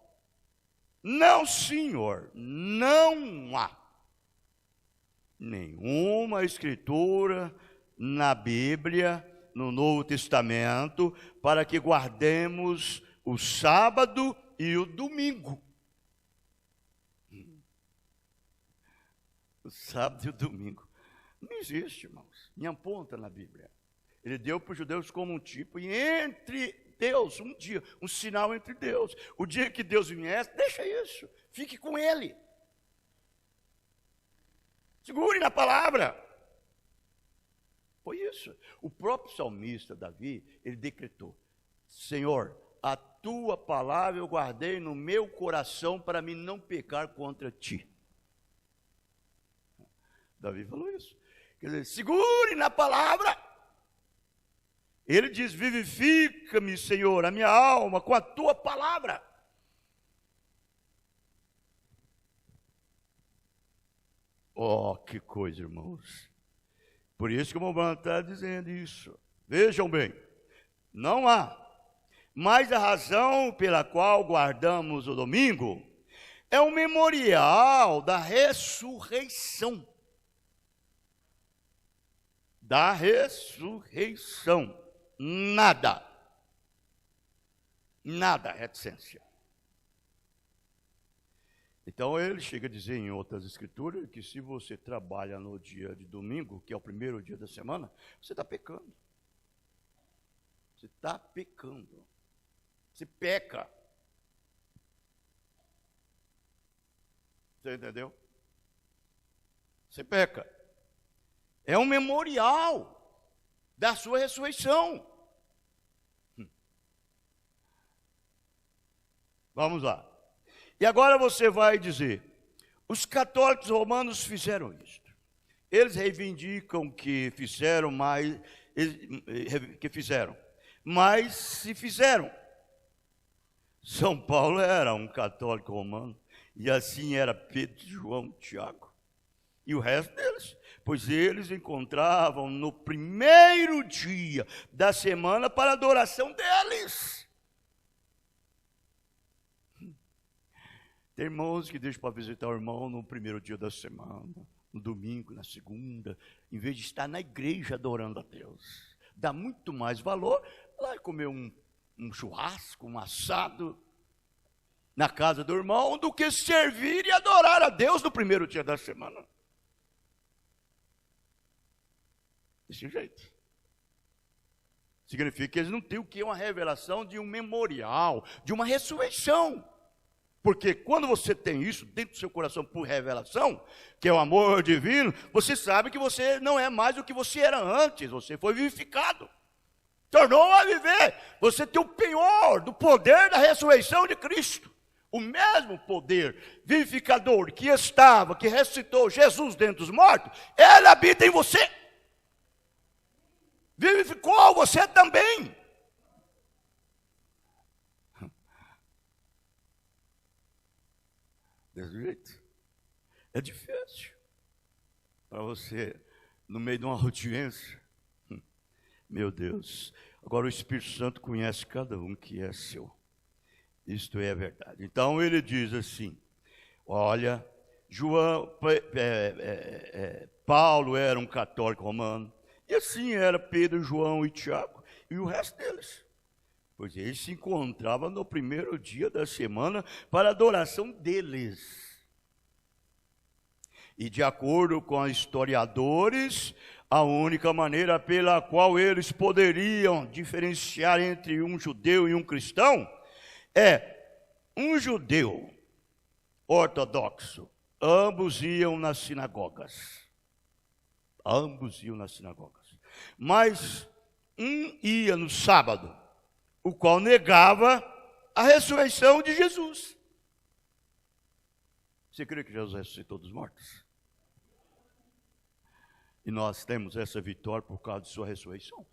senhor, não há nenhuma escritura na Bíblia, no Novo Testamento, para que guardemos o sábado e o domingo. O sábado e o domingo. Não existe, irmãos. Nem aponta na Bíblia. Ele deu para os judeus como um tipo, e entre Deus, um dia, um sinal entre Deus. O dia que Deus viesse, deixa isso. Fique com Ele. Segure na palavra. Foi isso. O próprio salmista Davi, ele decretou: Senhor, a tua palavra eu guardei no meu coração para mim não pecar contra ti. Davi falou isso. Quer dizer, segure na palavra. Ele diz, vivifica-me, Senhor, a minha alma com a tua palavra. Oh, que coisa, irmãos. Por isso que o irmão está dizendo isso. Vejam bem, não há. Mas a razão pela qual guardamos o domingo é o memorial da ressurreição. Da ressurreição. Nada reticência. Então ele chega a dizer em outras escrituras que se você trabalha no dia de domingo, que é o primeiro dia da semana, você está pecando. Você está pecando. Você peca. Você entendeu? Você peca. É um memorial da sua ressurreição. Vamos lá. E agora você vai dizer, os católicos romanos fizeram isto. Eles reivindicam que fizeram, mas se fizeram. São Paulo era um católico romano, e assim era Pedro, João, Tiago, e o resto deles. pois eles encontravam no primeiro dia da semana para a adoração deles. Tem irmãos que deixam para visitar o irmão no primeiro dia da semana, no domingo, na segunda, em vez de estar na igreja adorando a Deus. Dá muito mais valor lá comer um churrasco, um assado na casa do irmão, do que servir e adorar a Deus no primeiro dia da semana. Desse jeito. Significa que eles não têm o que? Uma revelação de um memorial, de uma ressurreição. Porque quando você tem isso dentro do seu coração por revelação, que é o amor divino, você sabe que você não é mais o que você era antes, você foi vivificado. Tornou a viver. Você tem o penhor do poder da ressurreição de Cristo. O mesmo poder vivificador que ressuscitou Jesus dentre os mortos, ele habita em você. Vivificou você também. Desse jeito. É difícil para você, no meio de uma audiência. Meu Deus. Agora o Espírito Santo conhece cada um que é seu. Isto é a verdade. Então ele diz assim, olha, Paulo era um católico romano, e assim era Pedro, João e Tiago, e o resto deles. Pois eles se encontravam no primeiro dia da semana para a adoração deles. E de acordo com os historiadores, a única maneira pela qual eles poderiam diferenciar entre um judeu e um cristão é um judeu ortodoxo. Ambos iam nas sinagogas. Ambos iam nas sinagogas. Mas um ia no sábado, o qual negava a ressurreição de Jesus. Você crê que Jesus ressuscitou dos mortos? E nós temos essa vitória por causa de sua ressurreição.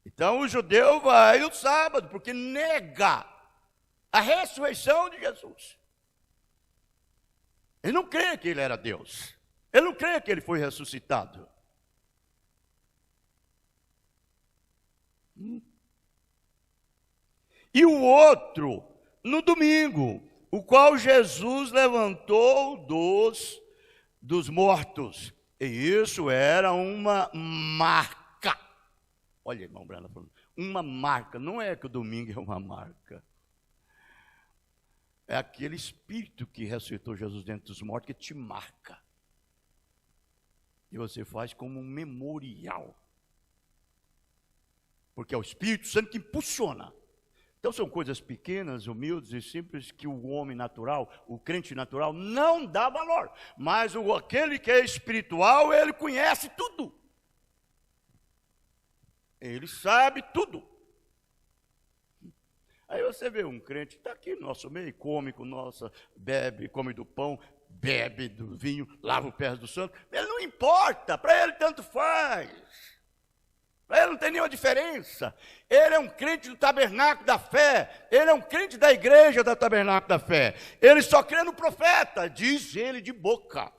Então o judeu vai no sábado, porque nega a ressurreição de Jesus. Ele não crê que ele era Deus. Ele não crê que ele foi ressuscitado. E o outro, no domingo, o qual Jesus levantou dos mortos. E isso era uma marca. Olha, irmão Brana falando, uma marca. Não é que o domingo é uma marca. É aquele Espírito que ressuscitou Jesus dentro dos mortos que te marca. E você faz como um memorial. Porque é o Espírito Santo que impulsiona. Então são coisas pequenas, humildes e simples que o homem natural, o crente natural, não dá valor. Mas aquele que é espiritual, ele conhece tudo. Ele sabe tudo. Aí você vê um crente, está aqui no nosso meio, come com nossa, bebe, come do pão, bebe do vinho, lava o pé do santo. Ele não importa, para ele tanto faz. Para ele não tem nenhuma diferença. Ele é um crente do tabernáculo da fé. Ele é um crente da igreja do tabernáculo da fé. Ele só crê no profeta, diz ele de boca.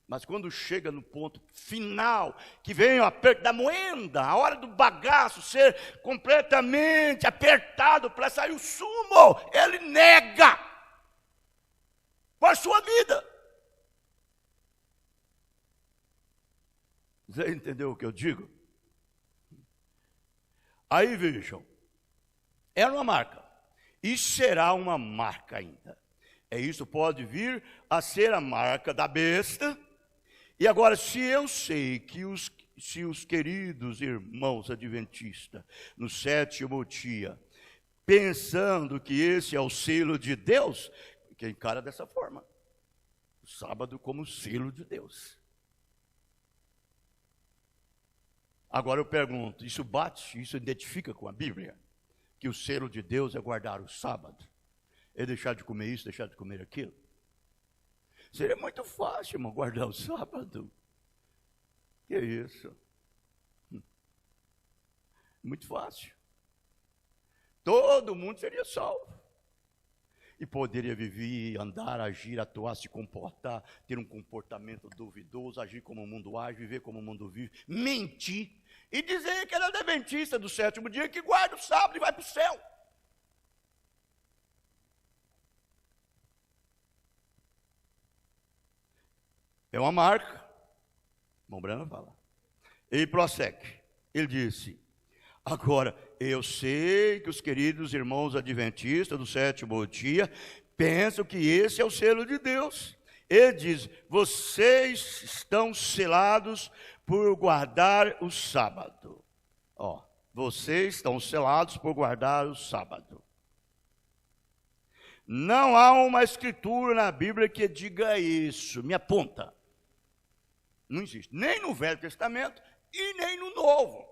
Mas quando chega no ponto final, que vem o aperto da moenda, a hora do bagaço ser completamente apertado para sair o sumo, ele nega com a sua vida. Você entendeu o que eu digo? Aí vejam, era uma marca, e será uma marca ainda. Isso pode vir a ser a marca da besta. E agora, se eu sei que se os queridos irmãos adventistas, no sétimo dia, pensando que esse é o selo de Deus, que encara dessa forma, o sábado como selo de Deus. Agora eu pergunto, isso identifica com a Bíblia? Que o selo de Deus é guardar o sábado? É deixar de comer isso, deixar de comer aquilo? Seria muito fácil, irmão, guardar o sábado. Que é isso? Muito fácil. Todo mundo seria salvo. E poderia viver, andar, agir, atuar, se comportar, ter um comportamento duvidoso, agir como o mundo age, viver como o mundo vive, mentir e dizer que era adventista do sétimo dia, que guarda o sábado e vai para o céu. É uma marca. Irmão Branham fala. Ele prossegue. Ele disse: agora, eu sei que os queridos irmãos adventistas do sétimo dia pensam que esse é o selo de Deus. Ele diz: vocês estão selados por guardar o sábado. Vocês estão selados por guardar o sábado. Não há uma escritura na Bíblia que diga isso. Me aponta. Não existe. Nem no Velho Testamento e nem no Novo.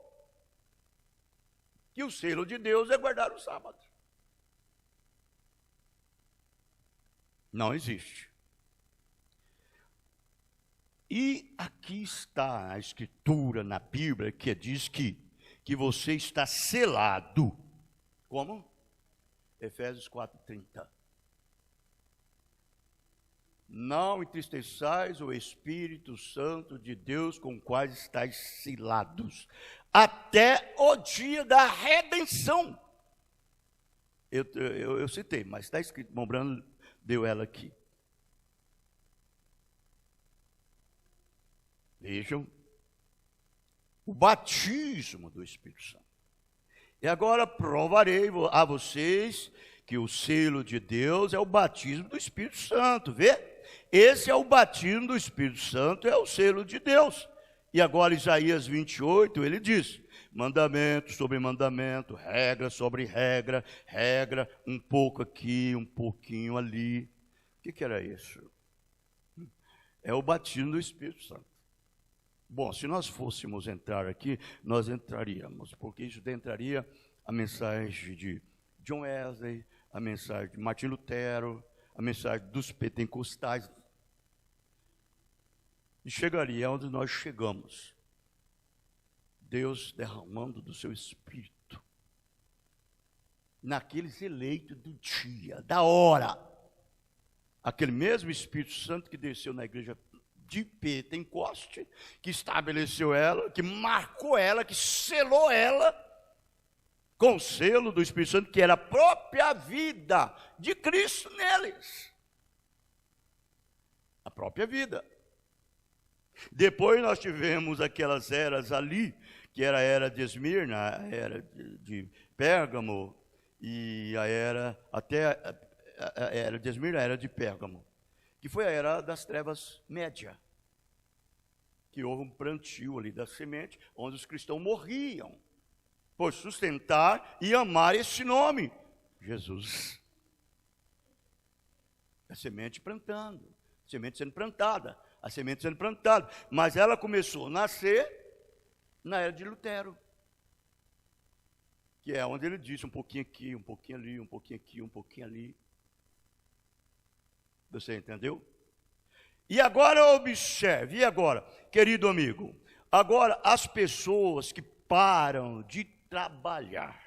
Que o selo de Deus é guardar o sábado. Não existe. E aqui está a escritura na Bíblia que diz que você está selado. Como? Efésios 4:30. Não entristeçais o Espírito Santo de Deus, com o qual estáis selados, até o dia da redenção. Eu citei, mas está escrito, irmão Brando deu ela aqui. Vejam, o batismo do Espírito Santo. E agora provarei a vocês que o selo de Deus é o batismo do Espírito Santo, vê? Esse é o batismo do Espírito Santo, é o selo de Deus. E agora Isaías 28, ele diz: mandamento sobre mandamento, regra sobre regra, regra um pouco aqui, um pouquinho ali. O que era isso? É o batismo do Espírito Santo. Bom, se nós fôssemos entrar aqui, nós entraríamos, porque isso entraria a mensagem de John Wesley, a mensagem de Martim Lutero, a mensagem dos pentecostais, e chegaria onde nós chegamos. Deus derramando do seu Espírito naqueles eleitos do dia, da hora. Aquele mesmo Espírito Santo que desceu na igreja de Pentecoste, que estabeleceu ela, que marcou ela, que selou ela com o selo do Espírito Santo, que era a própria vida de Cristo neles. A própria vida. Depois nós tivemos aquelas eras ali, que era a era de Esmirna, a era de Pérgamo, e a era, até a era de Esmirna, a era de Pérgamo, que foi a era das trevas média, que houve um plantio ali da semente, onde os cristãos morriam, por sustentar e amar esse nome, Jesus. A semente plantando, a semente sendo plantada, a semente sendo plantada, mas ela começou a nascer na era de Lutero, que é onde ele disse um pouquinho aqui, um pouquinho ali, um pouquinho aqui, um pouquinho ali. Você entendeu? E agora observe, e agora, querido amigo, agora as pessoas que param de trabalhar,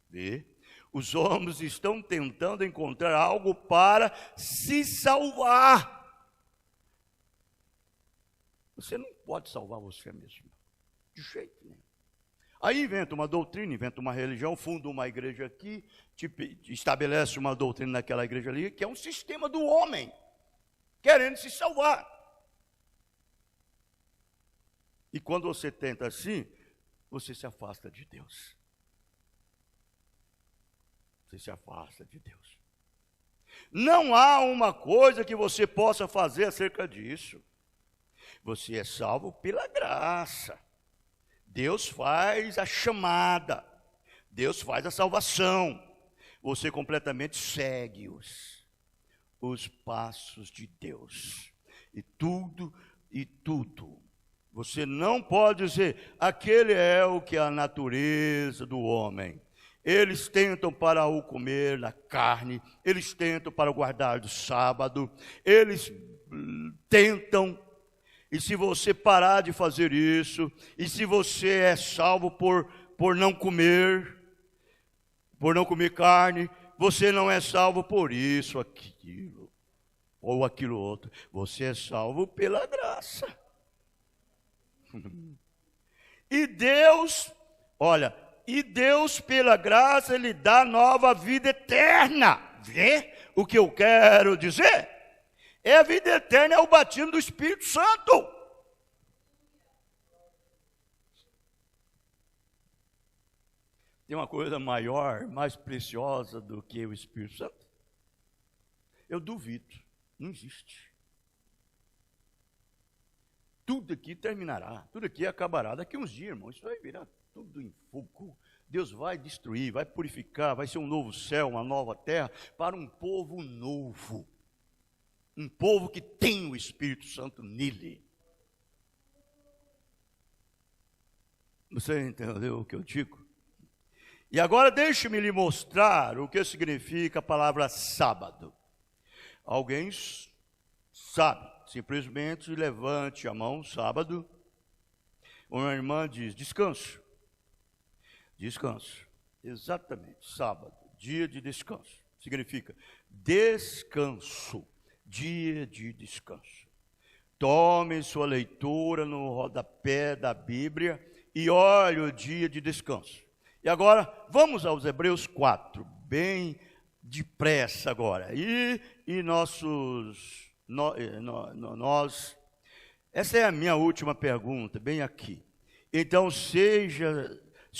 vê? Os homens estão tentando encontrar algo para se salvar. Você não pode salvar você mesmo, de jeito nenhum. Aí inventa uma doutrina, inventa uma religião, funda uma igreja aqui, estabelece uma doutrina naquela igreja ali, que é um sistema do homem, querendo se salvar. E quando você tenta assim, você se afasta de Deus. Você se afasta de Deus. Não há uma coisa que você possa fazer acerca disso. Você é salvo pela graça. Deus faz a chamada. Deus faz a salvação. Você completamente segue os passos de Deus. E tudo. Você não pode dizer, aquele é o que é a natureza do homem. Eles tentam para o comer da carne, eles tentam para guardar do sábado, eles tentam, e se você parar de fazer isso, e se você é salvo por não comer carne, você não é salvo por isso, aquilo, ou aquilo outro. Você é salvo pela graça. E Deus, olha, e Deus pela graça, Ele dá nova vida eterna. Vê o que eu quero dizer? É a vida eterna, é o batismo do Espírito Santo. Tem uma coisa maior, mais preciosa do que o Espírito Santo? Eu duvido, não existe. Tudo aqui terminará, tudo aqui acabará. Daqui uns dias, irmão, isso vai virar tudo em fogo. Deus vai destruir, vai purificar, vai ser um novo céu, uma nova terra, para um povo novo. Um povo que tem o Espírito Santo nele. Você entendeu o que eu digo? E agora deixe-me lhe mostrar o que significa a palavra sábado. Alguém sabe? Simplesmente levante a mão, sábado. Uma irmã diz, descanso. Descanso. Exatamente, sábado, dia de descanso. Significa descanso, dia de descanso. Tome sua leitura no rodapé da Bíblia e olhe o dia de descanso. E agora, vamos aos Hebreus 4, bem depressa agora. E nós, essa é a minha última pergunta, bem aqui. Então, se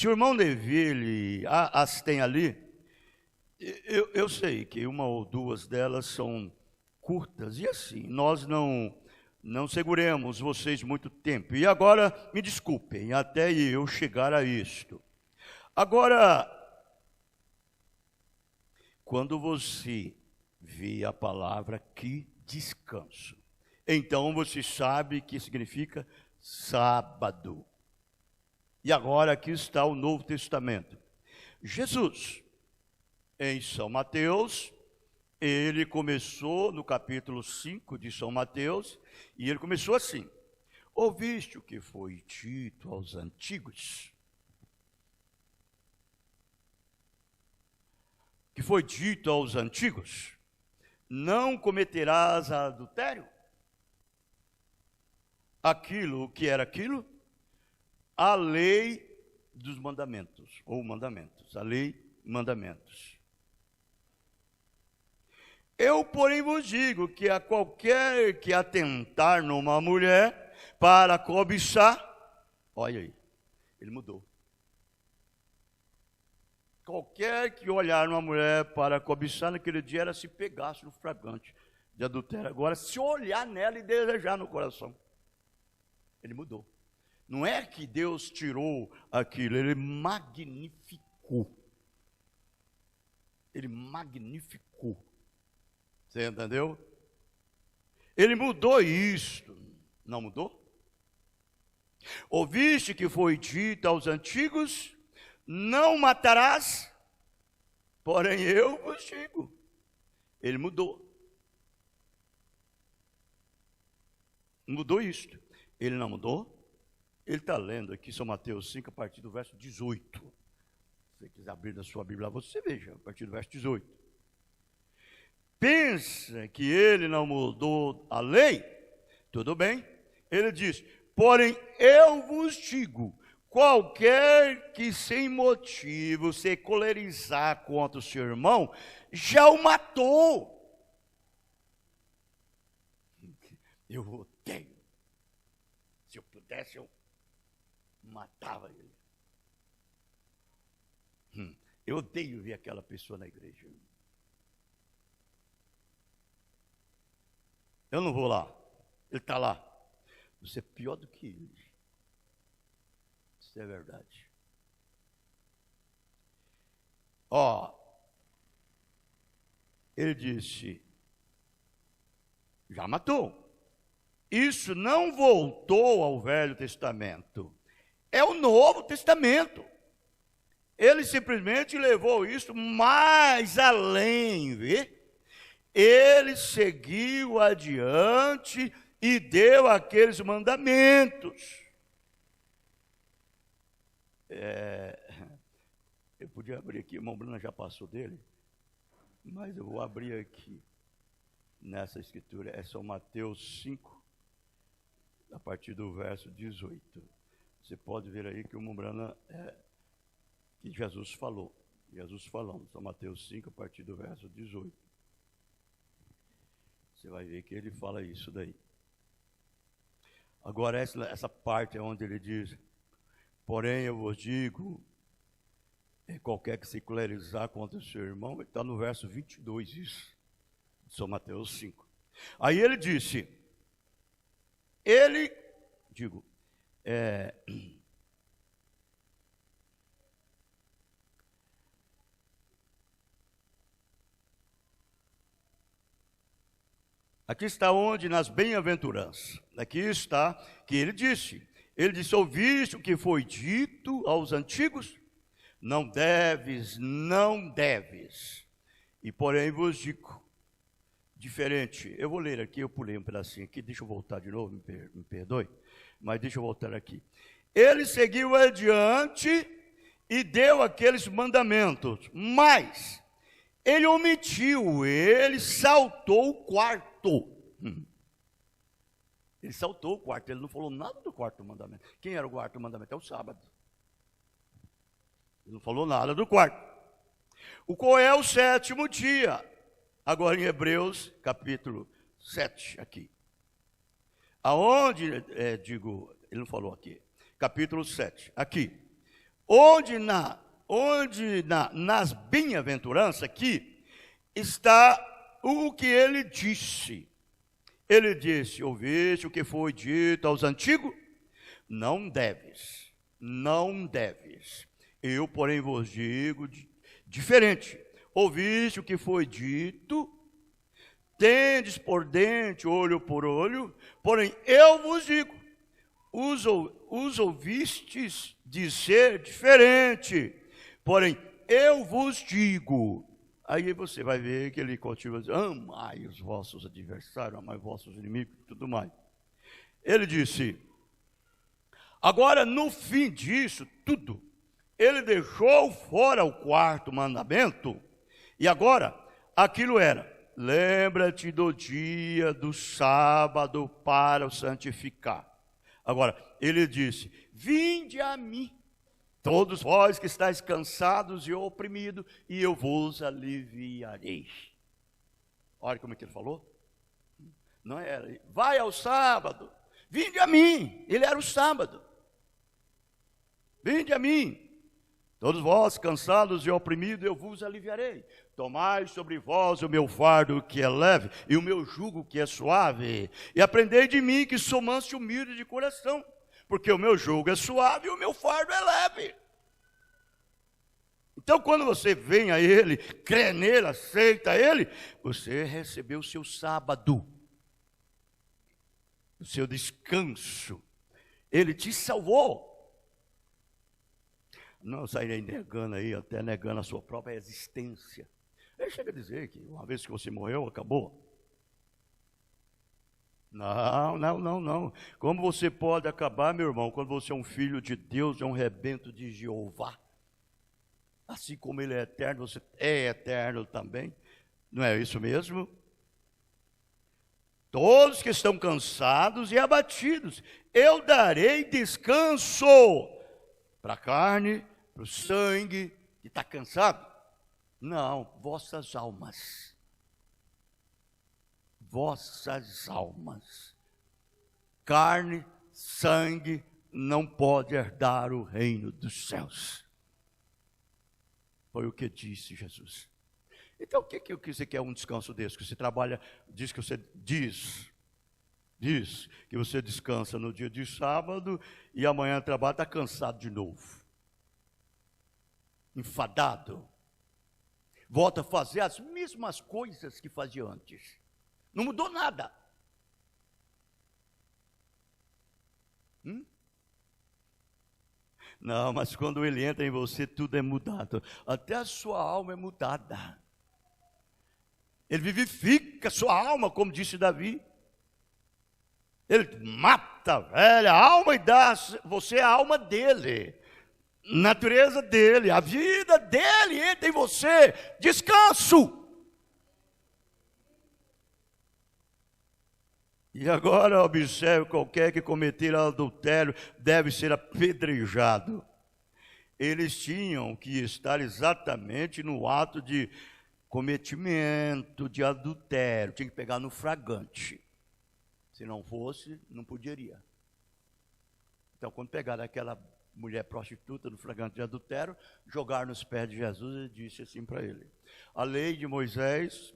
o irmão Levi as tem ali, eu sei que uma ou duas delas são curtas, e assim, nós não seguremos vocês muito tempo. E agora, me desculpem, até eu chegar a isto. Agora, quando você vê a palavra aqui, descanso, então você sabe que significa sábado. E agora aqui está o Novo Testamento. Jesus, em São Mateus, ele começou no capítulo 5 de São Mateus, e ele começou assim: ouviste o que foi dito aos antigos? Que foi dito aos antigos: não cometerás adultério. Aquilo que era aquilo? A lei dos mandamentos, ou mandamentos, a lei e mandamentos. Eu, porém, vos digo que a qualquer que atentar numa mulher para cobiçar, olha aí, ele mudou. Qualquer que olhar numa mulher para cobiçar, naquele dia era se pegasse no flagrante de adultério. Agora, se olhar nela e desejar no coração, ele mudou. Não é que Deus tirou aquilo, ele magnificou. Ele magnificou. Você entendeu? Ele mudou isto. Não mudou? Ouviste que foi dito aos antigos: não matarás, porém eu vos digo. Ele mudou. Mudou isto. Ele não mudou? Ele está lendo aqui São Mateus 5, a partir do verso 18. Se você quiser abrir na sua Bíblia, você veja, a partir do verso 18. Pensa que ele não mudou a lei? Tudo bem. Ele diz: porém eu vos digo, qualquer que sem motivo se colerizar contra o seu irmão, já o matou. Eu odeio. Se eu pudesse, eu matava ele. Eu odeio ver aquela pessoa na igreja. Eu não vou lá. Ele está lá. Você é pior do que ele. Isso é verdade. Ele disse: já matou. Isso não voltou ao Velho Testamento. É o Novo Testamento. Ele simplesmente levou isso mais além, vê? Ele seguiu adiante e deu aqueles mandamentos. Eu podia abrir aqui, a irmã Bruna já passou dele. Mas eu vou abrir aqui nessa escritura, é São Mateus 5, a partir do verso 18. Você pode ver aí que o Mumbrana que Jesus falou. Jesus falando, São Mateus 5, a partir do verso 18. Você vai ver que ele fala isso daí. Agora, essa parte é onde ele diz: porém eu vos digo, qualquer que se secularizar contra o seu irmão, está no verso 22, isso, de São Mateus 5. Aí ele disse, aqui está onde nas bem-aventuranças, aqui está que ele disse, ouviste o que foi dito aos antigos? Não deves, e porém vos digo, diferente, eu vou ler aqui, eu pulei um pedacinho aqui, deixa eu voltar de novo, me perdoe, mas deixa eu voltar aqui. Ele seguiu adiante e deu aqueles mandamentos, mas ele omitiu, ele saltou o quarto. Ele saltou o quarto, ele não falou nada do quarto mandamento. Quem era o quarto mandamento? É o sábado. Ele não falou nada do quarto. O qual é o sétimo dia? Agora em Hebreus, capítulo 7, aqui. Aonde, ele não falou aqui. Capítulo 7, aqui. Nas bem-aventuranças aqui, está o que ele disse. Ele disse, ouviste o que foi dito aos antigos? Não deves. Eu, porém, vos digo diferente. Ouviste o que foi dito? Tendes por dente, olho por olho, porém, eu vos digo, os ouvistes dizer diferente, porém, eu vos digo. Aí você vai ver que ele continua dizendo, amai os vossos adversários, amai os vossos inimigos e tudo mais. Ele disse, agora no fim disso tudo, ele deixou fora o quarto mandamento, e agora aquilo era, lembra-te do dia do sábado para o santificar. Agora, ele disse, vinde a mim, todos vós que estáis cansados e oprimidos, e eu vos aliviarei. Olha como é que ele falou. Não era, vai ao sábado, vinde a mim. Ele era o sábado. Vinde a mim, todos vós cansados e oprimidos, eu vos aliviarei. Tomai sobre vós o meu fardo que é leve, e o meu jugo que é suave. E aprendei de mim que sou manso e humilde de coração, porque o meu jugo é suave e o meu fardo é leve. Então, quando você vem a Ele, crê nele, aceita Ele, você recebeu o seu sábado, o seu descanso. Ele te salvou. Não sairei negando aí, até negando a sua própria existência. Ele chega a dizer que uma vez que você morreu, acabou. Não. Como você pode acabar, meu irmão, quando você é um filho de Deus, é um rebento de Jeová? Assim como Ele é eterno, você é eterno também. Não é isso mesmo? Todos que estão cansados e abatidos, eu darei descanso para a carne, para o sangue, que está cansado. Não, vossas almas. Carne, sangue, não pode herdar o reino dos céus. Foi o que disse Jesus. Então, o que você quer um descanso desse? Que você trabalha, diz que você descansa no dia de sábado e amanhã trabalha, está cansado de novo. Enfadado. Volta a fazer as mesmas coisas que fazia antes. Não mudou nada. Não, mas quando ele entra em você, tudo é mudado. Até a sua alma é mudada. Ele vivifica a sua alma, como disse Davi. Ele mata a velha alma e dá você a alma dele. Natureza dele, a vida dele entra em você. Descanso. E agora observe: qualquer que cometer adultério deve ser apedrejado. Eles tinham que estar exatamente no ato de cometimento de adultério, tinha que pegar no flagrante. Se não fosse, não poderia. Então, quando pegaram aquela mulher prostituta no flagrante de adultério, jogaram nos pés de Jesus e disse assim para ele: a lei de Moisés,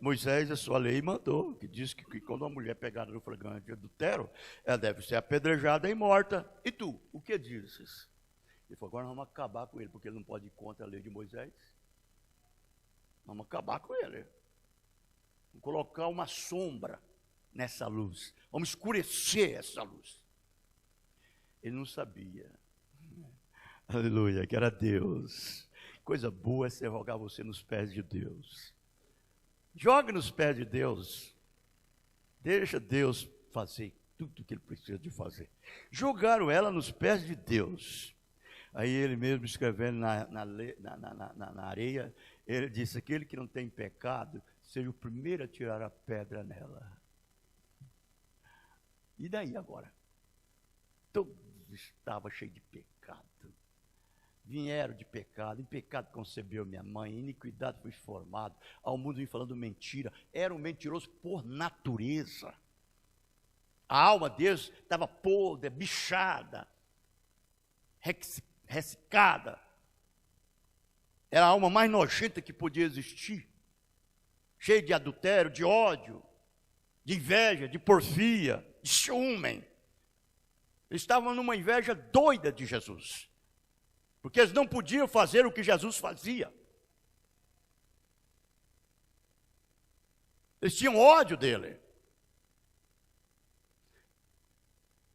a sua lei mandou, que diz que quando uma mulher pegada no flagrante de adultério, ela deve ser apedrejada e morta. E tu, o que dizes? Ele falou: agora nós vamos acabar com ele, porque ele não pode ir contra a lei de Moisés. Vamos acabar com ele. Vamos colocar uma sombra nessa luz. Vamos escurecer essa luz. Ele não sabia, aleluia, que era Deus. Coisa boa é você jogar você nos pés de Deus. Jogue nos pés de Deus. Deixa Deus fazer tudo o que Ele precisa de fazer. Jogaram ela nos pés de Deus. Aí ele mesmo, escrevendo na areia, ele disse: aquele que não tem pecado, seja o primeiro a tirar a pedra nela. E daí agora? Todos estavam cheios de pecado. Vieram de pecado, em pecado concebeu minha mãe, em iniquidade fui formado, ao mundo vim falando mentira. Era um mentiroso por natureza. A alma deles estava podre, bichada, ressecada. Era a alma mais nojenta que podia existir, cheia de adultério, de ódio, de inveja, de porfia, de ciúme. Eles estavam numa inveja doida de Jesus, porque eles não podiam fazer o que Jesus fazia. Eles tinham ódio dele.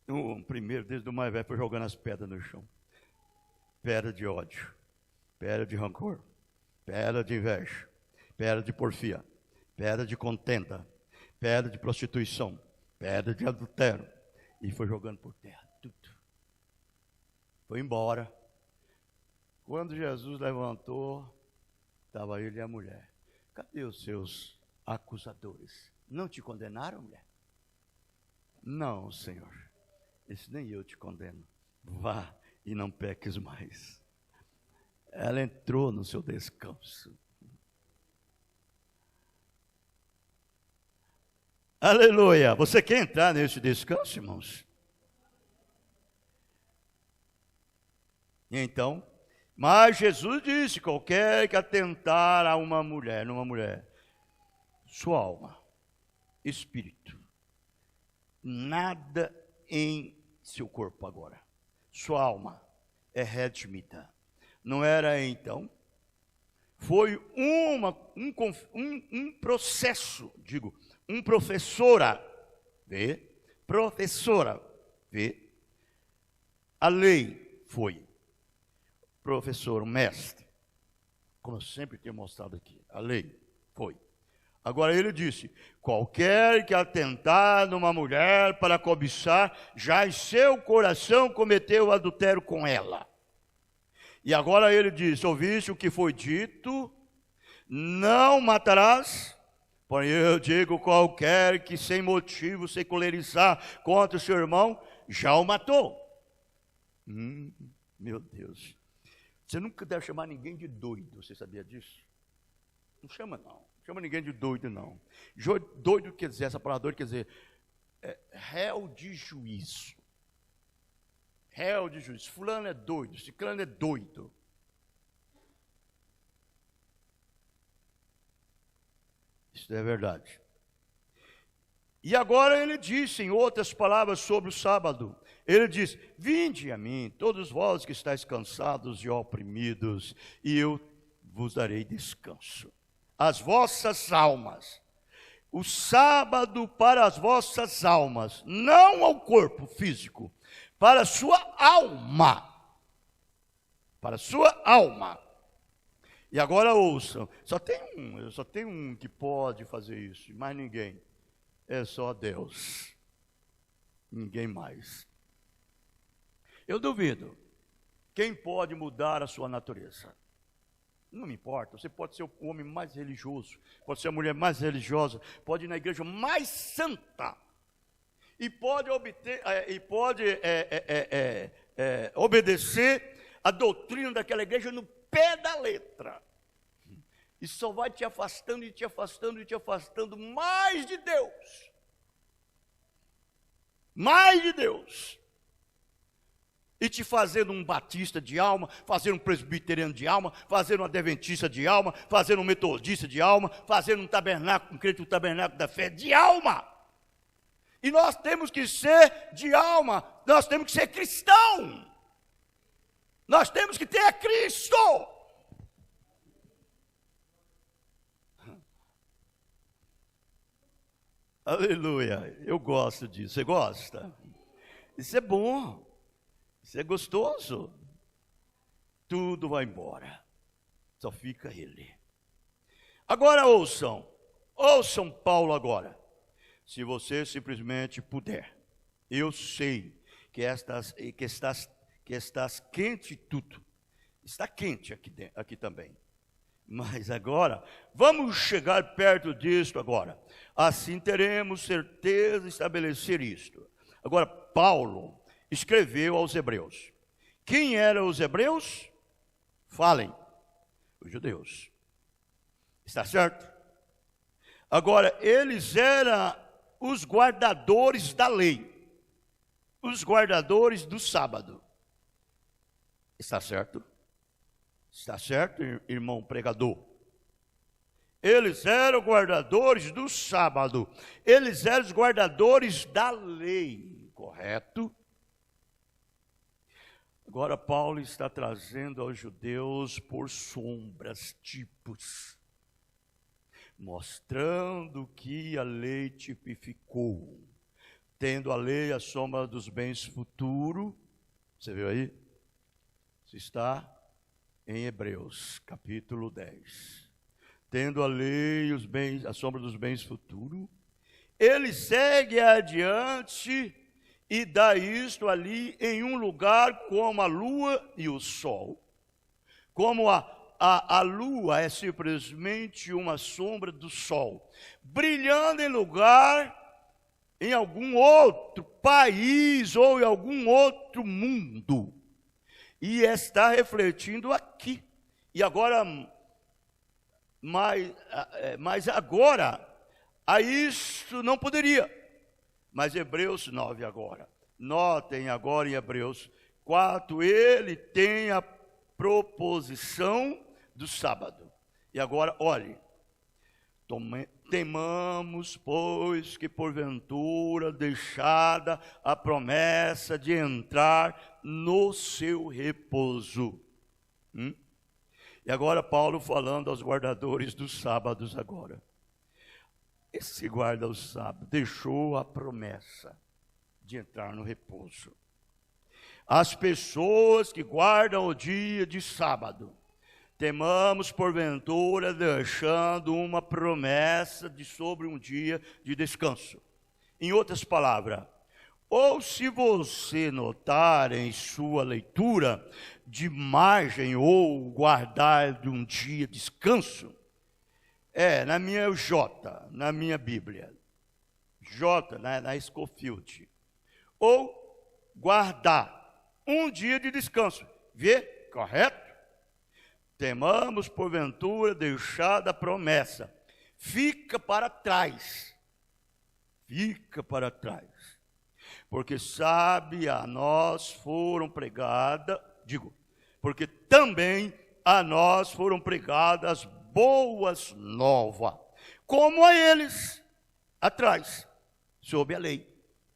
O primeiro, desde o mais velho, foi jogando as pedras no chão. Pedra de ódio, pedra de rancor, pedra de inveja, pedra de porfia, pedra de contenda, pedra de prostituição, pedra de adultério. E foi jogando por terra tudo. Foi embora. Quando Jesus levantou, estava ele e a mulher. Cadê os seus acusadores? Não te condenaram, mulher? Não, Senhor. Esse nem eu te condeno. Vá e não peques mais. Ela entrou no seu descanso. Aleluia! Você quer entrar nesse descanso, irmãos? E então, mas Jesus disse: qualquer que atentar a uma mulher, numa mulher, sua alma, espírito, nada em seu corpo agora, sua alma é redimida. Não era então? Foi um processo, professora, vê? Professora, vê? A lei foi. Professor, mestre, como eu sempre tenho mostrado aqui, a lei foi. Agora ele disse: qualquer que atentar numa mulher para cobiçar, já em seu coração cometeu adultério com ela. E agora ele diz: ouviste o que foi dito, não matarás? Porém eu digo, qualquer que sem motivo secularizar contra o seu irmão, já o matou. Meu Deus. Você nunca deve chamar ninguém de doido, você sabia disso? Não chama não, não chama ninguém de doido não. Doido quer dizer, essa palavra doido quer dizer réu de juízo. Réu de juízo, fulano é doido, ciclano é doido. Isso é verdade. E agora ele disse, em outras palavras, sobre o sábado. Ele diz: vinde a mim, todos vós que estáis cansados e oprimidos, e eu vos darei descanso. As vossas almas. O sábado para as vossas almas, não ao corpo físico, para a sua alma. Para a sua alma. E agora ouçam, só tem um que pode fazer isso, mais ninguém. É só Deus. Ninguém mais. Eu duvido. Quem pode mudar a sua natureza? Não me importa, você pode ser o homem mais religioso, pode ser a mulher mais religiosa, pode ir na igreja mais santa. e pode obedecer a doutrina daquela igreja no pé da letra. Isso só vai te afastando e te afastando e te afastando mais de Deus. Mais de Deus. E te fazendo um batista de alma, fazendo um presbiteriano de alma, fazendo um adventista de alma, fazendo um metodista de alma, fazendo um tabernáculo, um crente do tabernáculo da fé de alma. E nós temos que ser de alma, nós temos que ser cristão. Nós temos que ter a Cristo. Aleluia, eu gosto disso. Você gosta? Isso é bom, isso é gostoso. Tudo vai embora, só fica Ele. Agora ouçam Paulo agora. Se você simplesmente puder. Eu sei que estás quente tudo. Está quente aqui também. Mas agora, vamos chegar perto disto agora. Assim teremos certeza de estabelecer isto. Agora, Paulo escreveu aos hebreus. Quem eram os hebreus? Falem. Os judeus. Está certo? Agora, eles eram os guardadores da lei. Os guardadores do sábado. Está certo? Está certo, irmão pregador? Eles eram guardadores do sábado. Eles eram os guardadores da lei, correto? Agora Paulo está trazendo aos judeus por sombras, tipos, mostrando que a lei tipificou, tendo a lei a sombra dos bens futuros. Você viu aí? Isso está em Hebreus, capítulo 10. Tendo a lei os bens, a sombra dos bens futuros, ele segue adiante e dá isto ali em um lugar como a lua e o sol. Como a lua é simplesmente uma sombra do sol, brilhando em lugar, em algum outro país ou em algum outro mundo. E está refletindo aqui. E agora, mas agora, a isso não poderia. Mas Hebreus 9 agora. Notem agora em Hebreus 4, ele tem a proposição do sábado. E agora, olhe. Temamos, pois, que porventura deixada a promessa de entrar no seu repouso. E agora Paulo falando aos guardadores dos sábados agora. Esse guarda o sábado deixou a promessa de entrar no repouso. As pessoas que guardam o dia de sábado, temamos porventura deixando uma promessa sobre um dia de descanso. Em outras palavras, ou se você notar em sua leitura de margem ou guardar de um dia de descanso, na minha Bíblia, na Scofield, ou guardar um dia de descanso, vê? Correto? Temamos porventura deixada a promessa, fica para trás, porque sabe a nós foram pregadas, porque também a nós foram pregadas boas novas, como a eles atrás, sob a lei,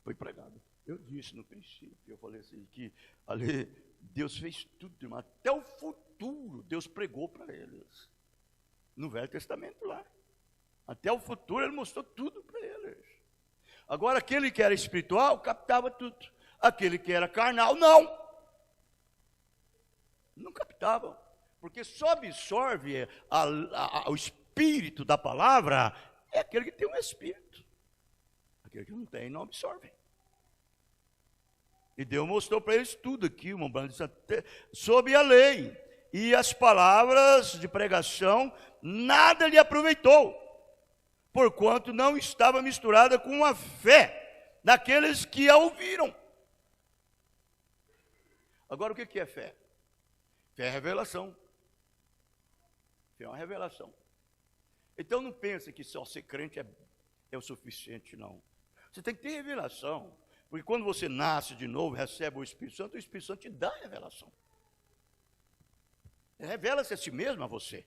foi pregado. Eu disse no princípio, eu falei assim, que a lei, Deus fez tudo, irmão, até o futuro Deus pregou para eles, no Velho Testamento lá, até o futuro Ele mostrou tudo para eles. Agora aquele que era espiritual captava tudo, aquele que era carnal não captava, porque só absorve o espírito da palavra é aquele que tem um espírito, aquele que não tem não absorve. E Deus mostrou para eles tudo aqui, irmão Branco, sob a lei. E as palavras de pregação, nada lhe aproveitou, porquanto não estava misturada com a fé daqueles que a ouviram. Agora, o que é fé? Fé é revelação. Fé é uma revelação. Então, não pense que só ser crente é o suficiente, não. Você tem que ter revelação. Porque quando você nasce de novo, recebe o Espírito Santo te dá revelação. Revela-se a si mesmo a você.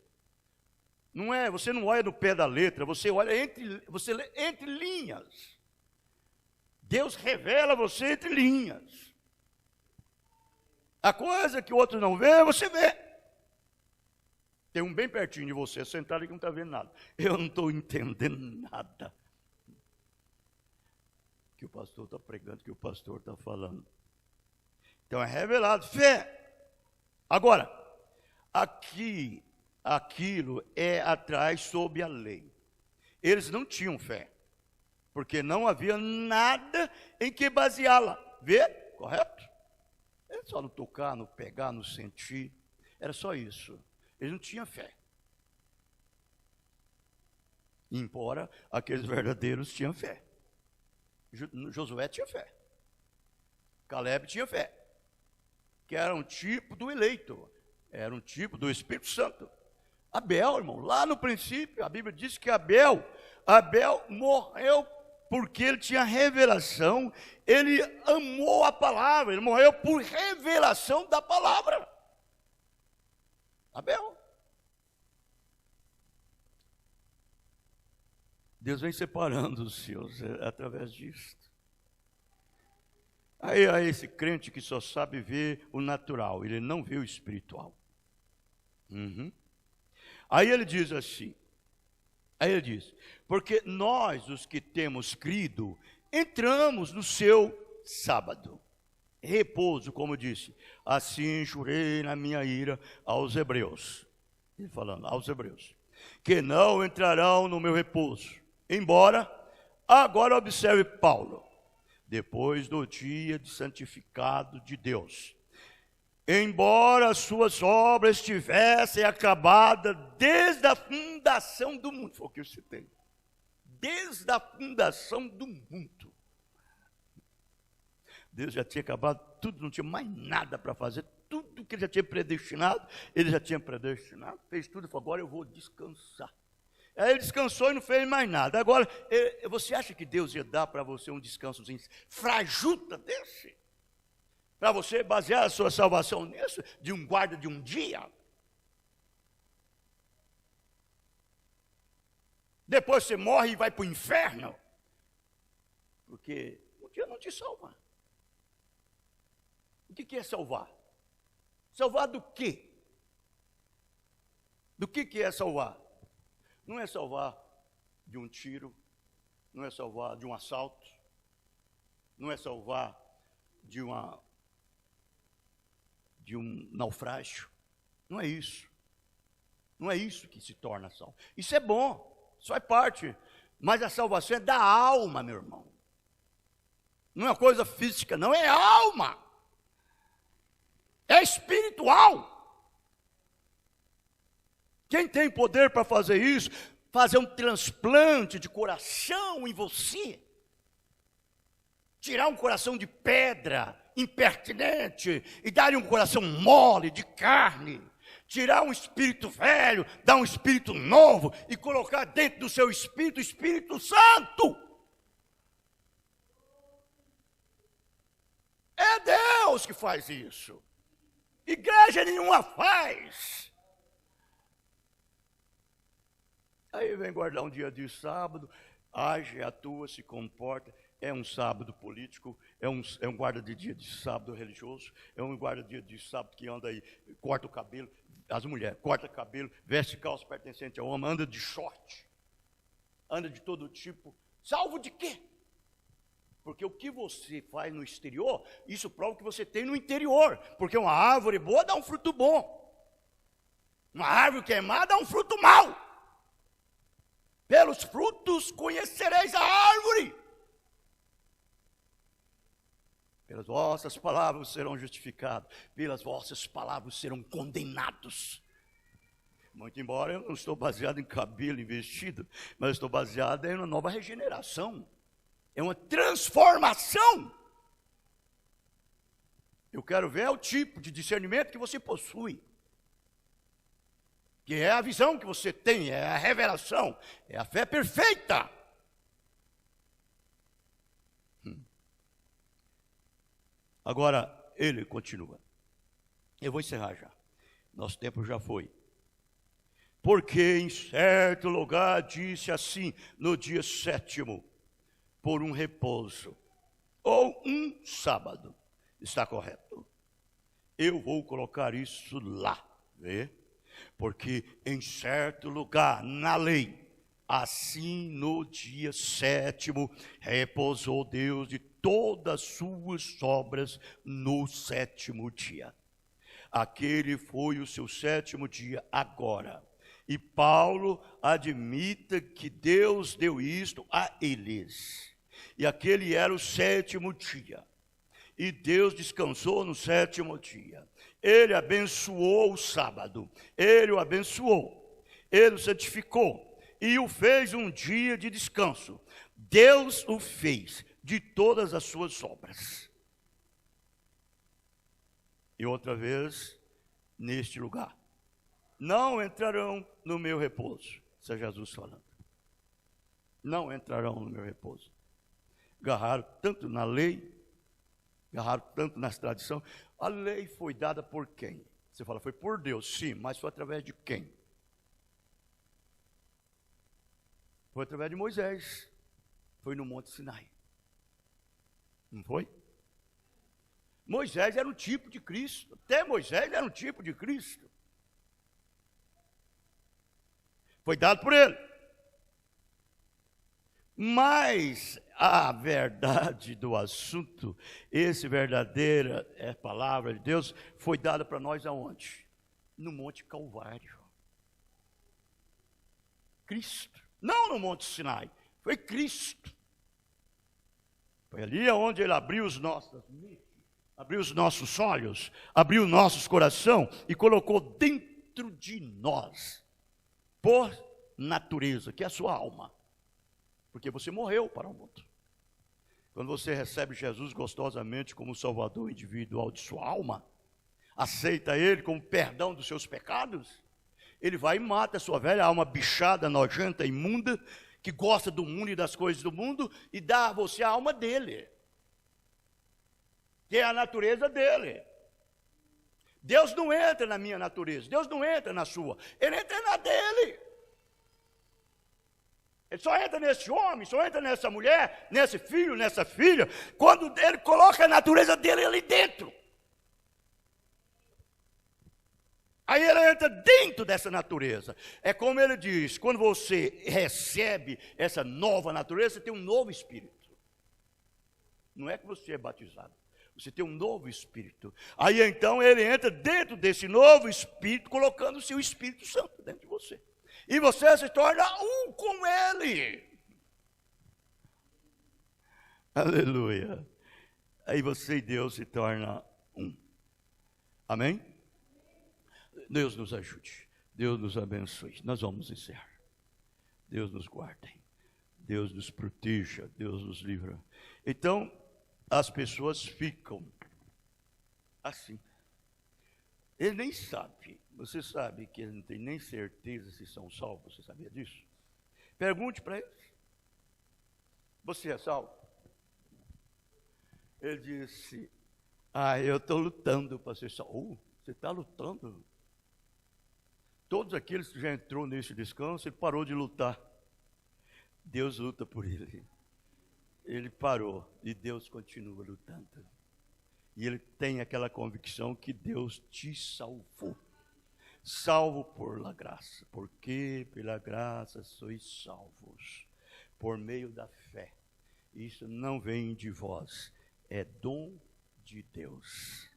Você não olha no pé da letra, você lê entre linhas. Deus revela a você entre linhas. A coisa que o outro não vê, você vê. Tem um bem pertinho de você, sentado aqui, não está vendo nada. Eu não estou entendendo nada que o pastor está pregando, que o pastor está falando. Então é revelado, fé. Agora, aquilo é atrás sob a lei. Eles não tinham fé, porque não havia nada em que baseá-la. Vê? Correto? Era só no tocar, no pegar, no sentir. Era só isso. Eles não tinham fé. Embora aqueles verdadeiros tinham fé. Josué tinha fé. Caleb tinha fé. Que era um tipo do eleito. Era um tipo do Espírito Santo. Abel, irmão, lá no princípio, a Bíblia diz que Abel morreu porque ele tinha revelação. Ele amou a palavra. Ele morreu por revelação da palavra. Abel. Deus vem separando os seus através disso. Aí esse crente que só sabe ver o natural, ele não vê o espiritual. Aí ele diz assim, porque nós, os que temos crido, entramos no seu sábado. Repouso, como disse, assim jurei na minha ira aos hebreus. Ele falando, aos hebreus, que não entrarão no meu repouso. Embora, agora observe Paulo, depois do dia de santificado de Deus, embora as suas obras estivessem acabadas desde a fundação do mundo, foi o que eu citei, desde a fundação do mundo, Deus já tinha acabado tudo, não tinha mais nada para fazer, tudo que ele já tinha predestinado, fez tudo e falou, agora eu vou descansar. Aí ele descansou e não fez mais nada. Agora, você acha que Deus ia dar para você um descansozinho frajuta desse? Para você basear a sua salvação nisso? De um guarda de um dia? Depois você morre e vai para o inferno? Porque um dia não te salva. O que é salvar? Salvar do quê? Do que é salvar? Não é salvar de um tiro, não é salvar de um assalto, não é salvar de um naufrágio. Não é isso. Não é isso que se torna salvo. Isso é bom, isso faz parte. Mas a salvação é da alma, meu irmão. Não é uma coisa física, não, é alma. É espiritual. Quem tem poder para fazer isso, fazer um transplante de coração em você, tirar um coração de pedra, impertinente, e dar-lhe um coração mole, de carne, tirar um espírito velho, dar um espírito novo, e colocar dentro do seu espírito o Espírito Santo. É Deus que faz isso. Igreja nenhuma faz. Aí vem guardar um dia de sábado, age, atua, se comporta. É um sábado político, é um guarda de dia de sábado religioso, é um guarda de dia de sábado que anda aí, corta o cabelo, as mulheres, corta o cabelo, veste calça pertencente ao homem, anda de short, anda de todo tipo. Salvo de quê? Porque o que você faz no exterior, isso prova o que você tem no interior. Porque uma árvore boa dá um fruto bom. Uma árvore queimada dá um fruto mau. Pelos frutos conhecereis a árvore. Pelas vossas palavras serão justificados. Pelas vossas palavras serão condenados. Muito embora eu não estou baseado em cabelo e vestido, mas estou baseado em uma nova regeneração. É uma transformação. Eu quero ver o tipo de discernimento que você possui. Que é a visão que você tem, é a revelação, é a fé perfeita. Agora, ele continua. Eu vou encerrar já. Nosso tempo já foi. Porque em certo lugar disse assim, no dia 7º, por um repouso, ou um sábado. Está correto? Eu vou colocar isso lá, vê? Porque em certo lugar, na lei, assim no dia 7º, repousou Deus de todas as suas obras no 7º dia. Aquele foi o seu 7º dia agora. E Paulo admite que Deus deu isto a eles. E aquele era o 7º dia. E Deus descansou no 7º dia. Ele abençoou o sábado. Ele o abençoou. Ele o santificou. E o fez um dia de descanso. Deus o fez de todas as suas obras. E outra vez, neste lugar. Não entrarão no meu repouso. Isso é Jesus falando. Não entrarão no meu repouso. Agarraram tanto na lei, agarraram tanto na tradição. A lei foi dada por quem? Você fala, foi por Deus, sim, mas foi através de quem? Foi através de Moisés. Foi no Monte Sinai. Não foi? Moisés era um tipo de Cristo. Até Moisés era um tipo de Cristo. Foi dado por ele. Mas a verdade do assunto, esse verdadeira palavra de Deus, foi dada para nós aonde? No Monte Calvário. Cristo. Não no Monte Sinai. Foi Cristo. Foi ali onde ele abriu os nossos mentes, abriu os nossos olhos, abriu nossos coração e colocou dentro de nós, por natureza, que é a sua alma. Porque você morreu para o mundo. Quando você recebe Jesus gostosamente como Salvador individual de sua alma, aceita Ele como perdão dos seus pecados, Ele vai e mata a sua velha alma bichada, nojenta, imunda, que gosta do mundo e das coisas do mundo, e dá a você a alma dele, que é a natureza dele. Deus não entra na minha natureza, Deus não entra na sua, Ele entra na dele. Ele só entra nesse homem, só entra nessa mulher, nesse filho, nessa filha, quando ele coloca a natureza dele ali dentro. Aí ele entra dentro dessa natureza. É como ele diz, quando você recebe essa nova natureza, você tem um novo espírito. Não é que você é batizado, você tem um novo espírito. Aí então ele entra dentro desse novo espírito, colocando o seu Espírito Santo dentro de você. E você se torna um com ele. Aleluia. Aí você e Deus se torna um. Amém? Deus nos ajude. Deus nos abençoe. Nós vamos encerrar. Deus nos guarde. Deus nos proteja. Deus nos livra. Então, as pessoas ficam assim. Ele nem sabe. Você sabe que ele não tem nem certeza se são salvos. Você sabia disso? Pergunte para eles. Você é salvo? Ele disse, eu estou lutando para ser salvo. Você está lutando? Todos aqueles que já entrou nesse descanso, ele parou de lutar. Deus luta por ele. Ele parou e Deus continua lutando. E ele tem aquela convicção que Deus te salvou. Salvo por la graça, porque pela graça sois salvos, por meio da fé. Isso não vem de vós, é dom de Deus.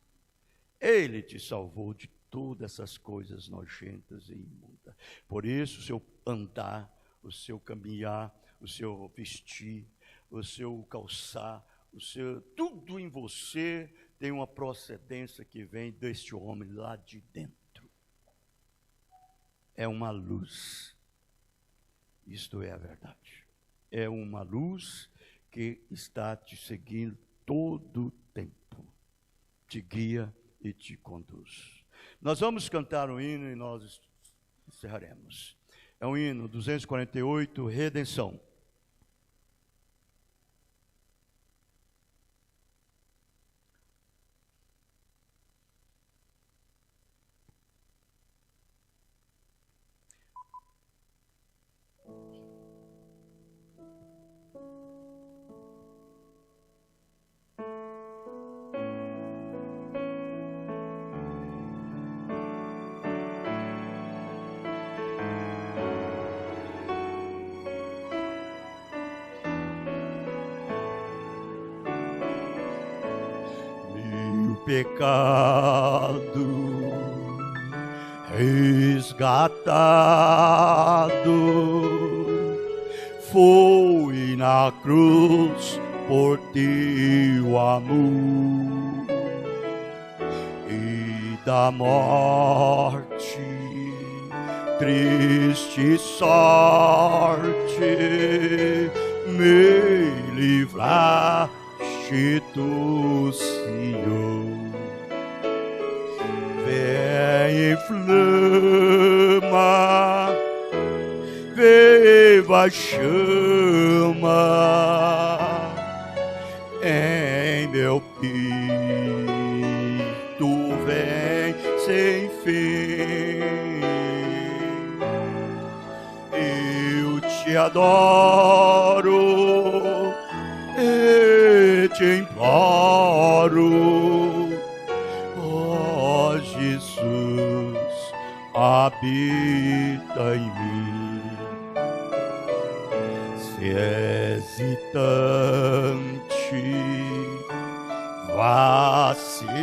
Ele te salvou de todas essas coisas nojentas e imundas. Por isso o seu andar, o seu caminhar, o seu vestir, o seu calçar, tudo em você tem uma procedência que vem deste homem lá de dentro. É uma luz. Isto é a verdade. É uma luz que está te seguindo todo o tempo, te guia e te conduz. Nós vamos cantar um hino e nós encerraremos. É um hino 248, Redenção. Pecado resgatado foi na cruz por teu amor, e da morte triste sorte me livraste tu, Senhor. Vem inflama, viva chama em meu peito, vem sem fim. Eu te adoro e te imploro, Jesus, habita em mim. Se hesitante, vacilante,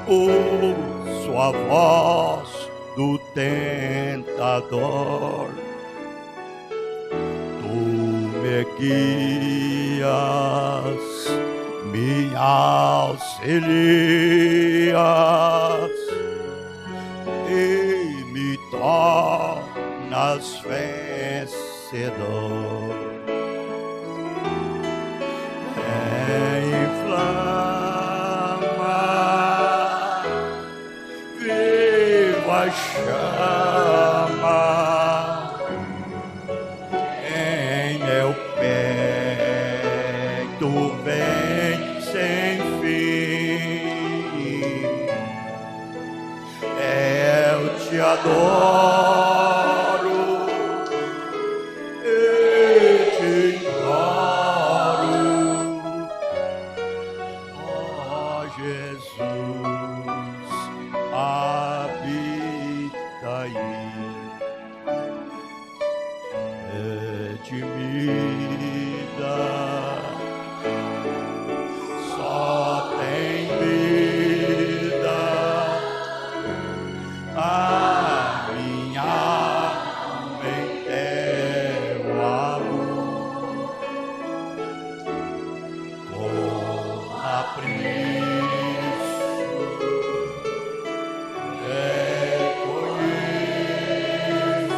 ouço a voz do tentador, tu me guias, me auxilias e me tornas vencedor. Inflama, viva chama em meu peito, vem sem fim. Eu te adoro e te imploro, ó Jesus, habita em mim. Redimida, só tem vida a minha alma em teu amor, com apreço reconheço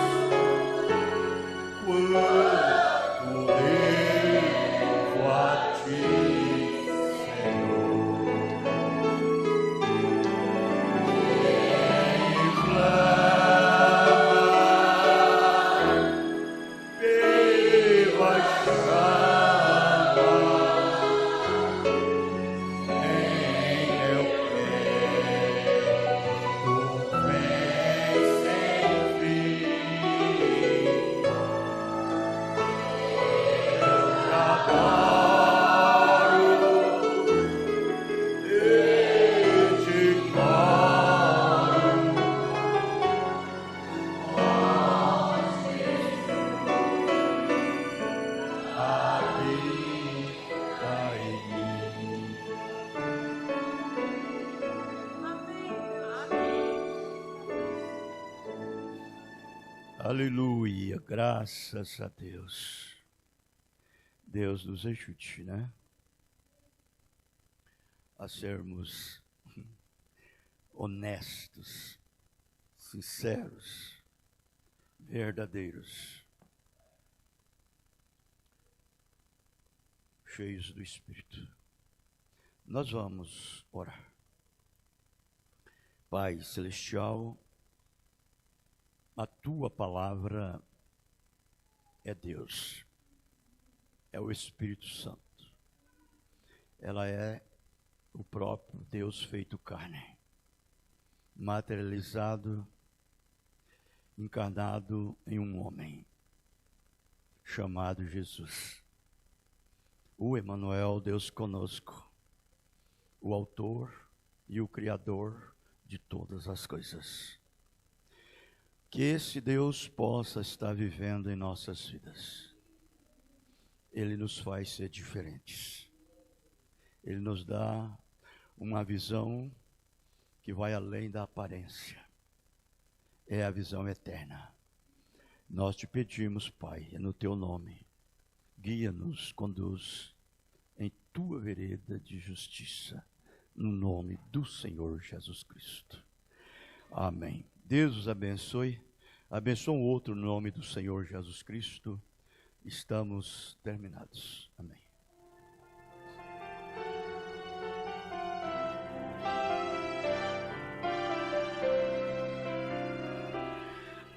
quanto devo a ti, Senhor. Viva chama em meu peito, vem sem fim. Eu te adoro e te imploro, ó habita em mim. Aleluia, graças a Deus. Deus nos ajude, né? A sermos honestos, sinceros, verdadeiros cheios do Espírito. Nós vamos orar. Pai Celestial, a Tua palavra é Deus, é o Espírito Santo. Ela é o próprio Deus feito carne, materializado, encarnado em um homem, chamado Jesus. O Emanuel, Deus conosco, o autor e o criador de todas as coisas. Que esse Deus possa estar vivendo em nossas vidas. Ele nos faz ser diferentes. Ele nos dá uma visão que vai além da aparência. É a visão eterna. Nós te pedimos, Pai, no teu nome, guia-nos, conduz em tua vereda de justiça, no nome do Senhor Jesus Cristo. Amém. Deus os abençoe. Abençoe um outro no nome do Senhor Jesus Cristo. Estamos terminados. Amém.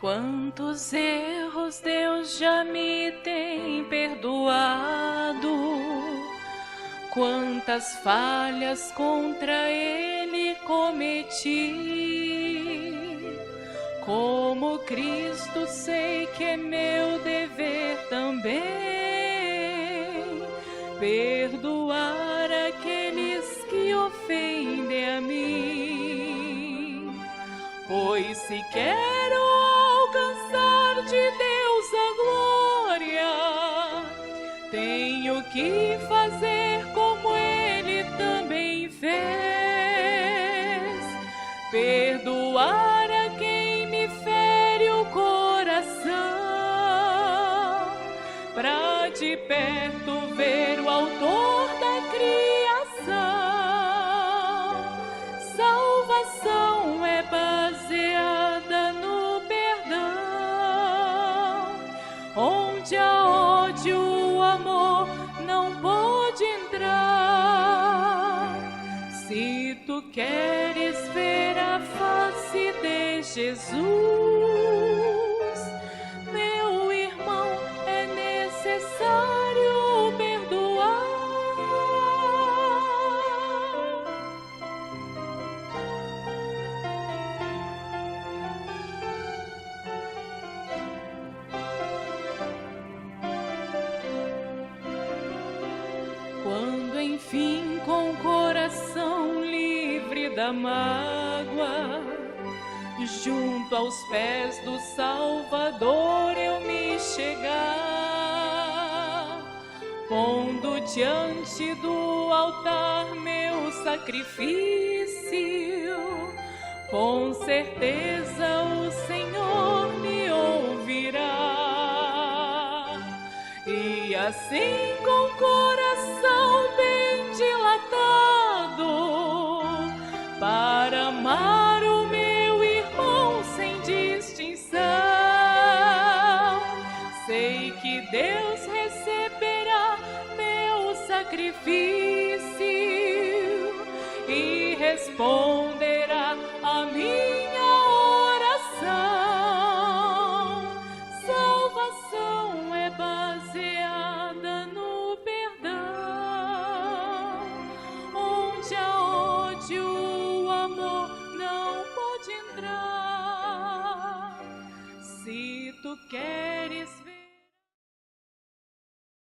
Quantos erros Deus já me tem perdoado, quantas falhas contra Ele cometi. Como Cristo sei que é meu dever também perdoar aqueles que ofendem a mim. Pois se quero alcançar de Deus a glória, tenho que fazer como Ele também fez, perdoar a quem me fere o coração, pra de perto ver o autor da criação. Salvação é baseada no perdão, onde há ódio, o amor não pode entrar. Se tu queres ver a face de Jesus, meu irmão, é necessário perdoar. Quando enfim com o coração livre da mágoa, junto aos pés do Salvador eu me chegar, pondo diante do altar meu sacrifício, com certeza o Senhor me ouvirá. E assim com o coração bem dilatado, para amar o meu irmão sem distinção, sei que Deus receberá meu sacrifício e responde